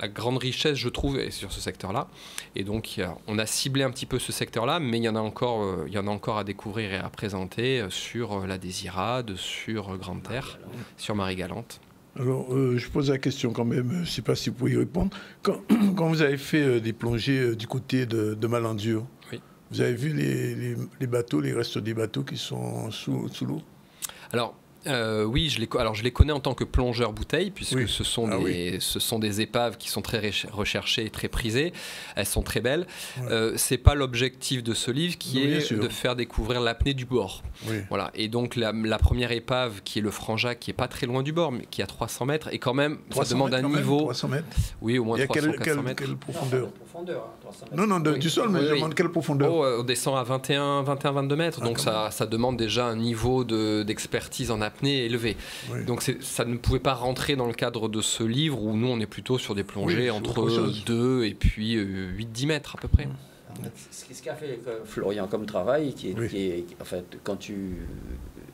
[SPEAKER 21] grande richesse, je trouve, est sur ce secteur-là. Et donc on a ciblé un petit peu ce secteur-là, mais il y en a encore à découvrir et à présenter sur la Désirade, sur Grande Terre, sur Marie-Galante.
[SPEAKER 1] Alors, je pose la question quand même, je ne sais pas si vous pouvez y répondre. Quand vous avez fait des plongées du côté de Malandur, vous avez vu les bateaux, les restes des bateaux qui sont sous l'eau?
[SPEAKER 21] Alors, oui, je les connais en tant que plongeur bouteille, puisque ce sont des épaves qui sont très recherchées et très prisées. Elles sont très belles. C'est pas l'objectif de ce livre qui est de faire découvrir l'apnée du bord. Voilà. Et donc la première épave, qui est le Franjac, qui est pas très loin du bord, mais qui est à 300 mètres, et quand même, ça demande un niveau...
[SPEAKER 1] 300 mètres.
[SPEAKER 21] Oui, au moins 300-400 mètres.
[SPEAKER 1] Quelle profondeur? Non, du sol, mais je demande quelle profondeur?
[SPEAKER 21] On descend à 21-22 mètres, donc ça demande déjà un niveau d'expertise en apnée élevé. Donc ça ne pouvait pas rentrer dans le cadre de ce livre, où nous on est plutôt sur des plongées entre 2 et puis 8-10 mètres à peu près.
[SPEAKER 4] Ce qu'a fait Florian comme travail, qui est en fait, quand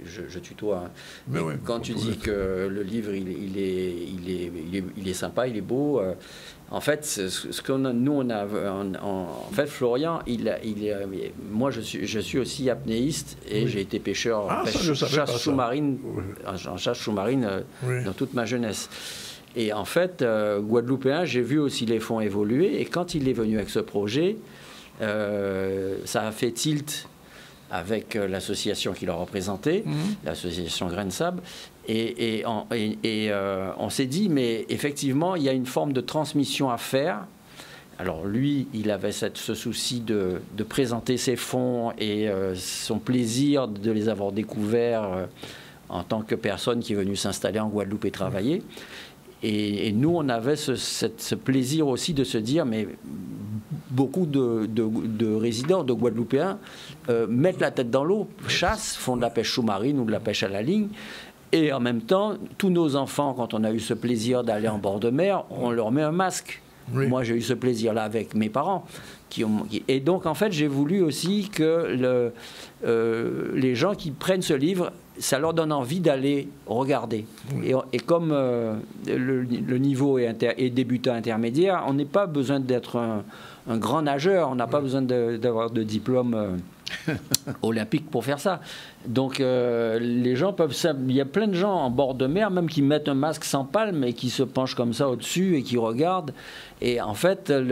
[SPEAKER 4] je tutoie, quand tu dis que le livre il est sympa, il est beau, en fait, en fait, Florian, moi je suis aussi apnéiste et j'ai été pêcheur en chasse sous-marine dans toute ma jeunesse. Et en fait, guadeloupéen, j'ai vu aussi les fonds évoluer, et quand il est venu avec ce projet, ça a fait tilt avec l'association qui l'a représenté, l'association Grain de Sable, et on s'est dit, mais effectivement, il y a une forme de transmission à faire. Alors lui, il avait ce souci de présenter ses fonds et son plaisir de les avoir découverts en tant que personne qui est venue s'installer en Guadeloupe et travailler. Et nous, on avait ce plaisir aussi de se dire, mais beaucoup de résidents, de Guadeloupéens, mettent la tête dans l'eau, chassent, font de la pêche sous-marine ou de la pêche à la ligne. Et en même temps, tous nos enfants, quand on a eu ce plaisir d'aller en bord de mer, on leur met un masque. Moi, j'ai eu ce plaisir-là avec mes parents. Et donc, en fait, j'ai voulu aussi que les gens qui prennent ce livre, ça leur donne envie d'aller regarder. Et comme le niveau est débutant intermédiaire, on n'a pas besoin d'être un grand nageur, on n'a pas besoin d'avoir de diplôme olympique pour faire ça. Donc les gens peuvent... Il y a plein de gens en bord de mer, même qui mettent un masque sans palme et qui se penchent comme ça au-dessus et qui regardent. Et en fait, la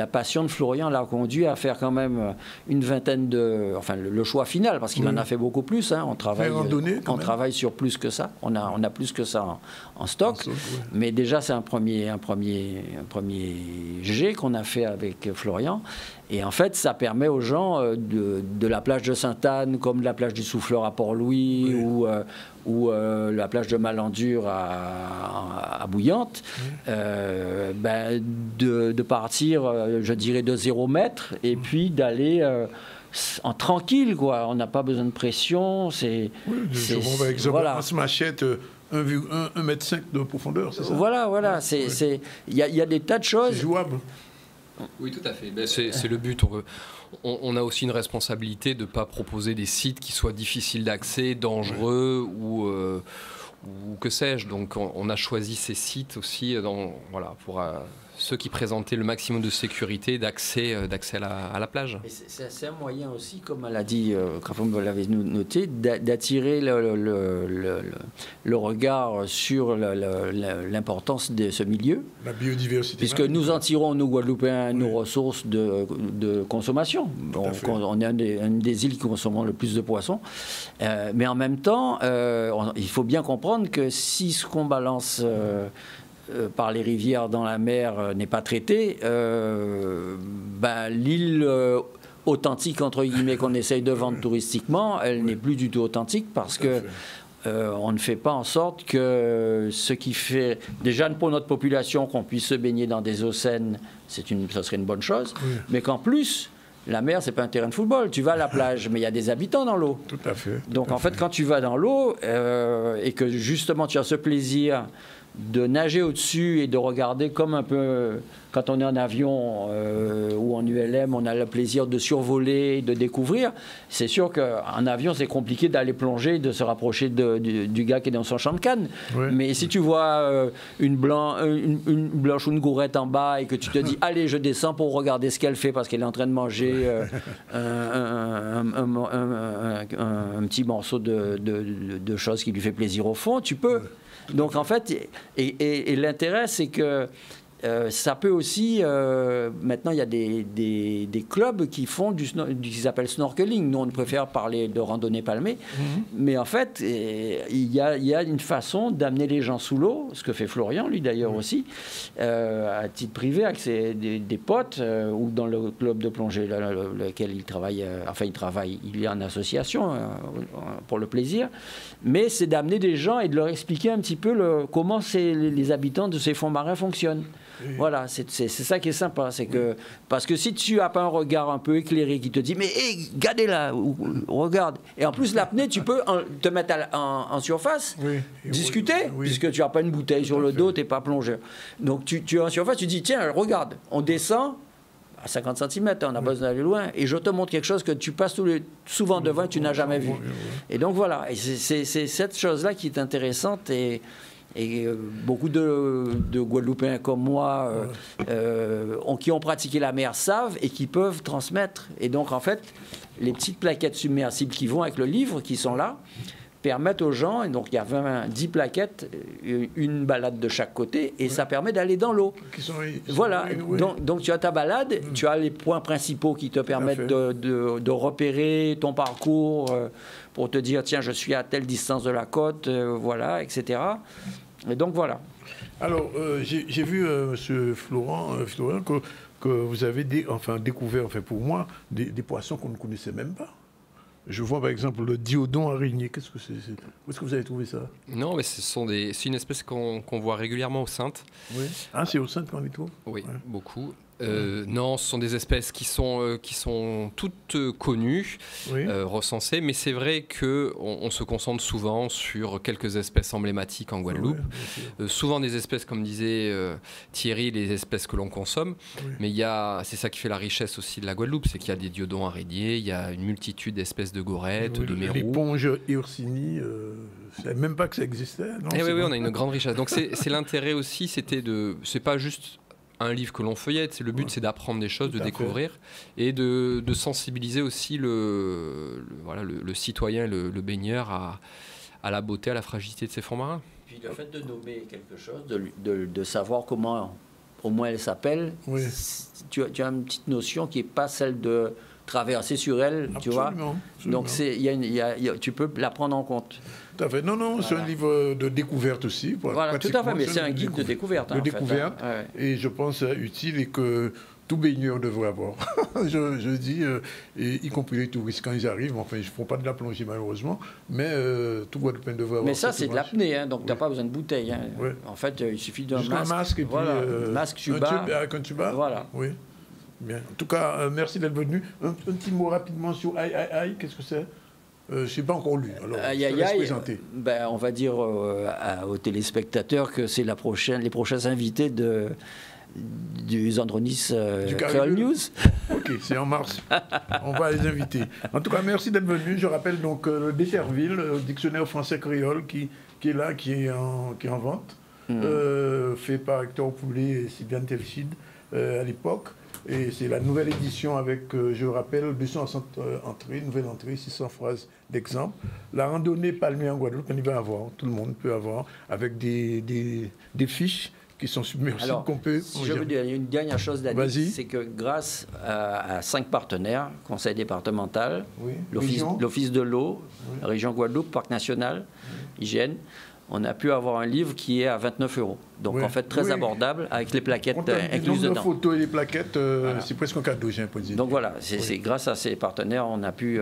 [SPEAKER 4] passion de Florian l'a conduit à faire quand même une vingtaine de... Enfin, le choix final, parce qu'il en a fait beaucoup plus. Hein. On travaille sur plus que ça. On a plus que ça en stock. Mais déjà, c'est un premier jet qu'on a fait avec Florian. Et en fait, ça permet aux gens de la plage de Sainte-Anne, comme de la plage du Souffleur à Port-Louis, ou la plage de Malandur à Bouillante, de partir, je dirais, de 0 mètre, et puis d'aller en tranquille, quoi. On n'a pas besoin de pression.
[SPEAKER 1] On va exemple, on se machette 1,5 m de profondeur, c'est ça?
[SPEAKER 4] Voilà. Il y a des tas de choses.
[SPEAKER 1] C'est jouable.
[SPEAKER 21] Oui, tout à fait. C'est le but. On a aussi une responsabilité de ne pas proposer des sites qui soient difficiles d'accès, dangereux ou que sais-je. Donc on a choisi ces sites aussi pour ceux qui présentaient le maximum de sécurité, d'accès à la plage.
[SPEAKER 4] C'est un moyen aussi, comme elle a dit, quand vous l'avez noté, d'attirer le regard sur l'importance de ce milieu.
[SPEAKER 1] La biodiversité.
[SPEAKER 4] Puisque nous en tirons, nous Guadeloupéens, nos ressources de consommation. On est une des îles qui consomment le plus de poissons. Mais en même temps, il faut bien comprendre que si ce qu'on balance par les rivières dans la mer n'est pas traitée, l'île authentique, entre guillemets, qu'on essaye de vendre touristiquement, elle n'est plus du tout authentique parce que on ne fait pas en sorte que ce qui fait, déjà pour notre population, qu'on puisse se baigner dans des eaux saines, ça serait une bonne chose, mais qu'en plus, la mer, c'est pas un terrain de football. Tu vas à la plage, mais il y a des habitants dans l'eau.
[SPEAKER 1] Tout à fait.
[SPEAKER 4] Donc en fait, quand tu vas dans l'eau et que justement tu as ce plaisir de nager au-dessus et de regarder comme un peu, quand on est en avion ou en ULM, on a le plaisir de survoler, de découvrir. C'est sûr qu'en avion, c'est compliqué d'aller plonger, de se rapprocher du gars qui est dans son champ de canne. Ouais. Mais si tu vois une blanche ou une gourette en bas et que tu te dis, allez, je descends pour regarder ce qu'elle fait parce qu'elle est en train de manger un petit morceau de choses qui lui fait plaisir au fond, tu peux. Donc en fait, et l'intérêt, c'est que ça peut aussi, maintenant il y a des clubs qui font du qu'ils appellent snorkeling. Nous on préfère parler de randonnée palmée, mais en fait il y a une façon d'amener les gens sous l'eau, ce que fait Florian lui d'ailleurs aussi, à titre privé avec des potes ou dans le club de plongée lequel il travaille, il est en association pour le plaisir, mais c'est d'amener des gens et de leur expliquer un petit peu comment les habitants de ces fonds marins fonctionnent. Oui. Voilà, c'est ça qui est sympa, c'est que parce que si tu n'as pas un regard un peu éclairé qui te dit mais hey, regardez là, regarde, et en plus l'apnée tu peux te mettre en surface, discuter, puisque tu n'as pas une bouteille sur le dos, tu n'es pas plongeur. Donc tu es en surface, tu dis tiens regarde, on descend à 50 cm, on a besoin d'aller loin, et je te montre quelque chose que tu passes souvent devant et tu n'as jamais vu. Et donc voilà, et c'est cette chose-là qui est intéressante et beaucoup de Guadeloupéens comme moi qui ont pratiqué la mer savent et qui peuvent transmettre. Et donc, en fait, les petites plaquettes submersibles qui vont avec le livre, qui sont là, permettent aux gens, et donc il y a 10 plaquettes, une balade de chaque côté, et ça permet d'aller dans l'eau. Voilà, donc tu as ta balade, tu as les points principaux qui te permettent de repérer ton parcours pour te dire, tiens, je suis à telle distance de la côte, voilà, etc. Et donc voilà.
[SPEAKER 1] Alors, j'ai vu, M. Florian, que vous avez découvert, pour moi, des poissons qu'on ne connaissait même pas. Je vois par exemple le diodon araignée. Qu'est-ce que c'est? Où est-ce que vous avez trouvé ça?
[SPEAKER 21] Non, mais c'est une espèce qu'on voit régulièrement aux Saintes.
[SPEAKER 1] Oui. Ah, c'est aux Saintes qu'on les trouve?
[SPEAKER 21] Oui, beaucoup. Non, ce sont des espèces qui sont toutes connues, recensées, mais c'est vrai qu'on se concentre souvent sur quelques espèces emblématiques en Guadeloupe. Souvent des espèces, comme disait Thierry, les espèces que l'on consomme, mais c'est ça qui fait la richesse aussi de la Guadeloupe, c'est qu'il y a des diodons araignées, il y a une multitude d'espèces de gorettes, de mérous.
[SPEAKER 1] L'éponge Ursini, je ne savais même pas que ça existait. Non,
[SPEAKER 21] oui, on a une grande richesse. Donc c'est l'intérêt aussi, c'est pas juste un livre que l'on feuillette, le but c'est d'apprendre des choses, de découvrir et de sensibiliser aussi le citoyen, le baigneur à la beauté, à la fragilité de ces fonds marins.
[SPEAKER 4] Puis le fait de nommer quelque chose, de savoir comment au moins elle s'appelle, tu as une petite notion qui n'est pas celle de traverser sur elle, tu vois. Donc tu peux la prendre en compte.
[SPEAKER 1] Tout à fait. Non, c'est un livre de découverte aussi.
[SPEAKER 4] Voilà, tout à fait, mais c'est un guide de découverte.
[SPEAKER 1] De découverte, et je pense utile et que tout baigneur devrait avoir. je dis, y compris les touristes quand ils arrivent, enfin ils ne font pas de la plongée malheureusement, mais tout Guadeloupéen devrait avoir.
[SPEAKER 4] Mais ça c'est de l'apnée, donc tu n'as pas besoin de bouteille. En fait, il suffit d'un masque.
[SPEAKER 1] Et puis,
[SPEAKER 4] masque tuba.
[SPEAKER 1] Avec un tuba.
[SPEAKER 4] Voilà.
[SPEAKER 1] Oui. Bien. En tout cas, merci d'être venu. Un petit mot rapidement sur Aïe, qu'est-ce que c'est? Je n'ai pas encore lu. Alors, présenter.
[SPEAKER 4] On va dire aux téléspectateurs que c'est les prochains invités du Zandronis Creole News.
[SPEAKER 1] Ok, c'est en mars. On va les inviter. En tout cas, merci d'être venu. Je rappelle donc le Desserville, le dictionnaire français créole qui est là, qui est en vente, fait par Hector Poulet et Sylviane Telchid à l'époque. Et c'est la nouvelle édition avec, je rappelle, 260 entrées, nouvelle entrée, 600 phrases d'exemple. La randonnée palmée en Guadeloupe, on y va avoir, tout le monde peut avoir, avec des fiches qui sont submersibles qu'on peut...
[SPEAKER 4] Si je veux dire, il y a une dernière chose à dire, c'est que grâce à 5 partenaires, conseil départemental, l'Office de l'eau, la région Guadeloupe, Parc national, hygiène, on a pu avoir un livre qui est à 29 €. Donc en fait très abordable avec les plaquettes incluses dedans.
[SPEAKER 1] Les photos et les plaquettes, c'est presque un cadeau, j'ai un peu dit.
[SPEAKER 4] Donc voilà, c'est grâce à ces partenaires on a pu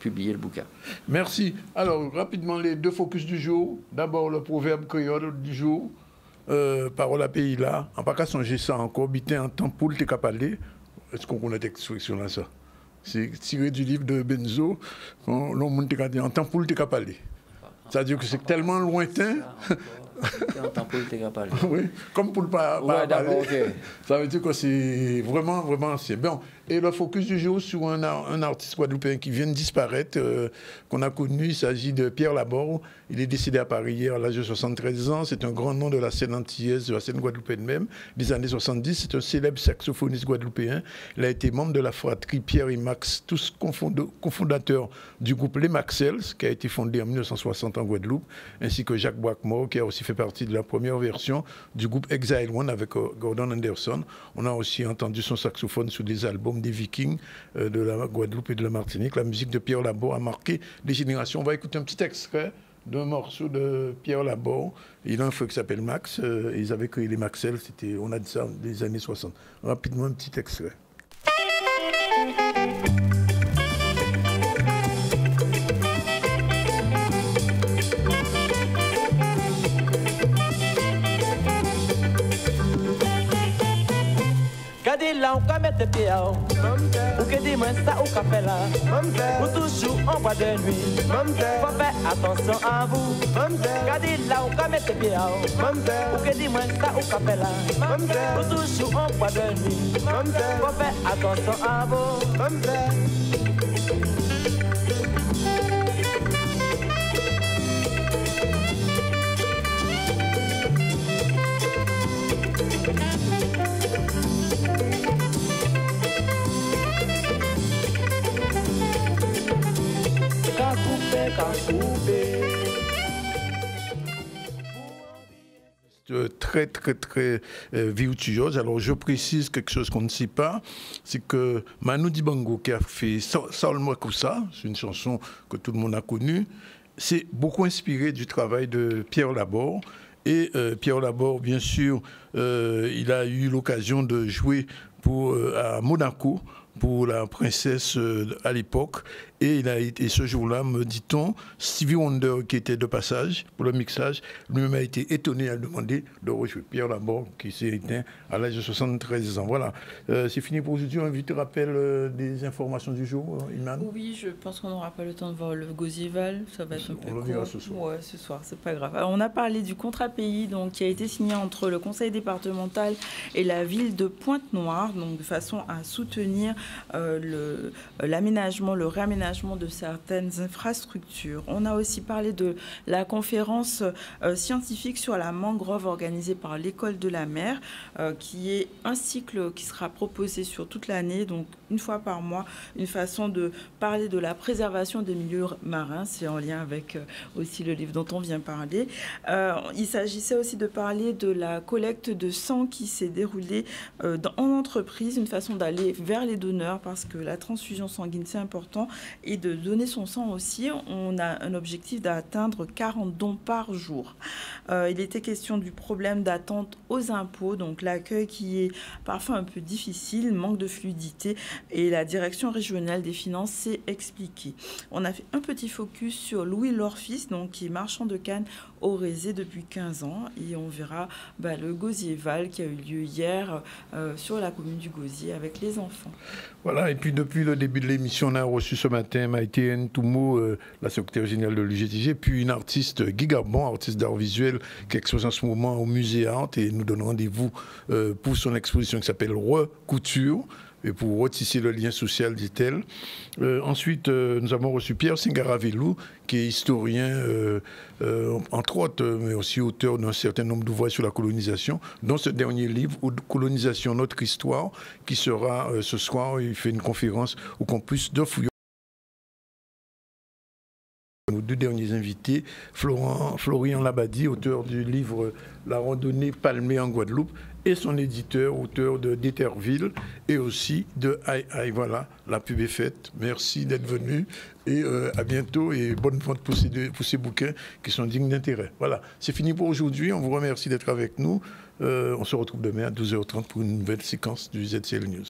[SPEAKER 4] publier le bouquin.
[SPEAKER 1] Merci. Alors rapidement les 2 focus du jour. D'abord le proverbe créole du jour. Parole à pays là. En pas qu'à songer ça encore, bité en temps pour te capaler. Est-ce qu'on connaît cette expression là ça? C'est tiré du livre de Benzo. L'homme te dit en temps pour te capaler. C'est-à-dire que c'est tellement lointain. Oui, comme pour ne pas parler. Okay. Ça veut dire que c'est vraiment, vraiment c'est bon. Et le focus du jour sur un artiste guadeloupéen qui vient de disparaître, qu'on a connu, il s'agit de Pierre Laborde. Il est décédé à Paris hier à l'âge de 73 ans. C'est un grand nom de la scène antillaise, de la scène guadeloupéenne même, des années 70. C'est un célèbre saxophoniste guadeloupéen. Il a été membre de la fratrie Pierre et Max, tous cofondateurs du groupe Les Maxels, qui a été fondé en 1960 en Guadeloupe, ainsi que Jacques Boisquemort, qui a aussi fait partie de la première version du groupe Exile One avec Gordon Anderson. On a aussi entendu son saxophone sur des albums des Vikings de la Guadeloupe et de la Martinique. La musique de Pierre Laborde a marqué des générations. On va écouter un petit extrait d'un morceau de Pierre Laborde. Il a un frère qui s'appelle Max. Ils avaient créé les Maxels. On a dit ça des années 60. Rapidement, un petit extrait.
[SPEAKER 5] Gade là, on peut mettre pied ou que dis-moi ça ou qu'a fait là. Ou toujours en bois de nuit. Faut faire attention à vous. Gade là, on peut mettre pied ou que dis-moi ça ou qu'a fait là. Ou toujours en bois de nuit. Faut faire attention à vous.
[SPEAKER 1] Très, très, très virtuose. Alors, je précise quelque chose qu'on ne sait pas, c'est que Manu Dibango, qui a fait Salmo Koussa, c'est une chanson que tout le monde a connue, c'est beaucoup inspiré du travail de Pierre Laborde. Et Pierre Laborde, bien sûr, il a eu l'occasion de jouer à Monaco pour la princesse à l'époque. Et il a été ce jour-là, me dit-on, Stevie Wonder, qui était de passage pour le mixage, lui-même a été étonné à demander de rejouer Pierre Laborde, qui s'est éteint à l'âge de 73 ans. Voilà, c'est fini pour aujourd'hui. On invite rappel des informations du jour, Iman.
[SPEAKER 3] Oui, je pense qu'on n'aura pas le temps de voir le Gosival. Ça va être un peu court.
[SPEAKER 1] On le verra ce soir.
[SPEAKER 3] Ouais, ce soir, c'est pas grave. Alors, on a parlé du contrat pays donc, qui a été signé entre le conseil départemental et la ville de Pointe-Noire, donc de façon à soutenir l'aménagement, le réaménagement de certaines infrastructures. On a aussi parlé de la conférence scientifique sur la mangrove organisée par l'École de la mer, qui est un cycle qui sera proposé sur toute l'année, donc une fois par mois, une façon de parler de la préservation des milieux marins. C'est en lien avec aussi le livre dont on vient parler. Il s'agissait aussi de parler de la collecte de sang qui s'est déroulée en entreprise, une façon d'aller vers les donneurs parce que la transfusion sanguine, c'est important, et de donner son sang aussi. On a un objectif d'atteindre 40 dons par jour. Il était question du problème d'attente aux impôts, donc l'accueil qui est parfois un peu difficile, manque de fluidité, et la direction régionale des finances s'est expliquée. On a fait un petit focus sur Louis Lorfils, donc qui est marchand de canne au Rézé depuis 15 ans, et on verra le Gosieval qui a eu lieu hier sur la commune du Gosier avec les enfants.
[SPEAKER 1] Voilà, et puis depuis le début de l'émission, on a reçu ce matin Maïté Ntoumo, la secrétaire générale de l'UGTG, puis une artiste, Guy Garbon, artiste d'art visuel, qui expose en ce moment au musée Art, et nous donne rendez-vous pour son exposition qui s'appelle Recouture, et pour retisser le lien social, dit-elle. Ensuite, nous avons reçu Pierre Singaravelou, qui est historien, entre autres, mais aussi auteur d'un certain nombre d'ouvrages sur la colonisation, dont ce dernier livre, Colonisation, notre histoire, qui sera ce soir. Il fait une conférence au campus de Fouillon. Nos deux derniers invités, Florian Labadie, auteur du livre La randonnée palmée en Guadeloupe, et son éditeur, auteur de d'Etherville et aussi de Aïe Aïe. Voilà, la pub est faite. Merci d'être venu et à bientôt et bonne vente pour ces bouquins qui sont dignes d'intérêt. Voilà, c'est fini pour aujourd'hui. On vous remercie d'être avec nous. On se retrouve demain à 12h30 pour une nouvelle séquence du ZCL News.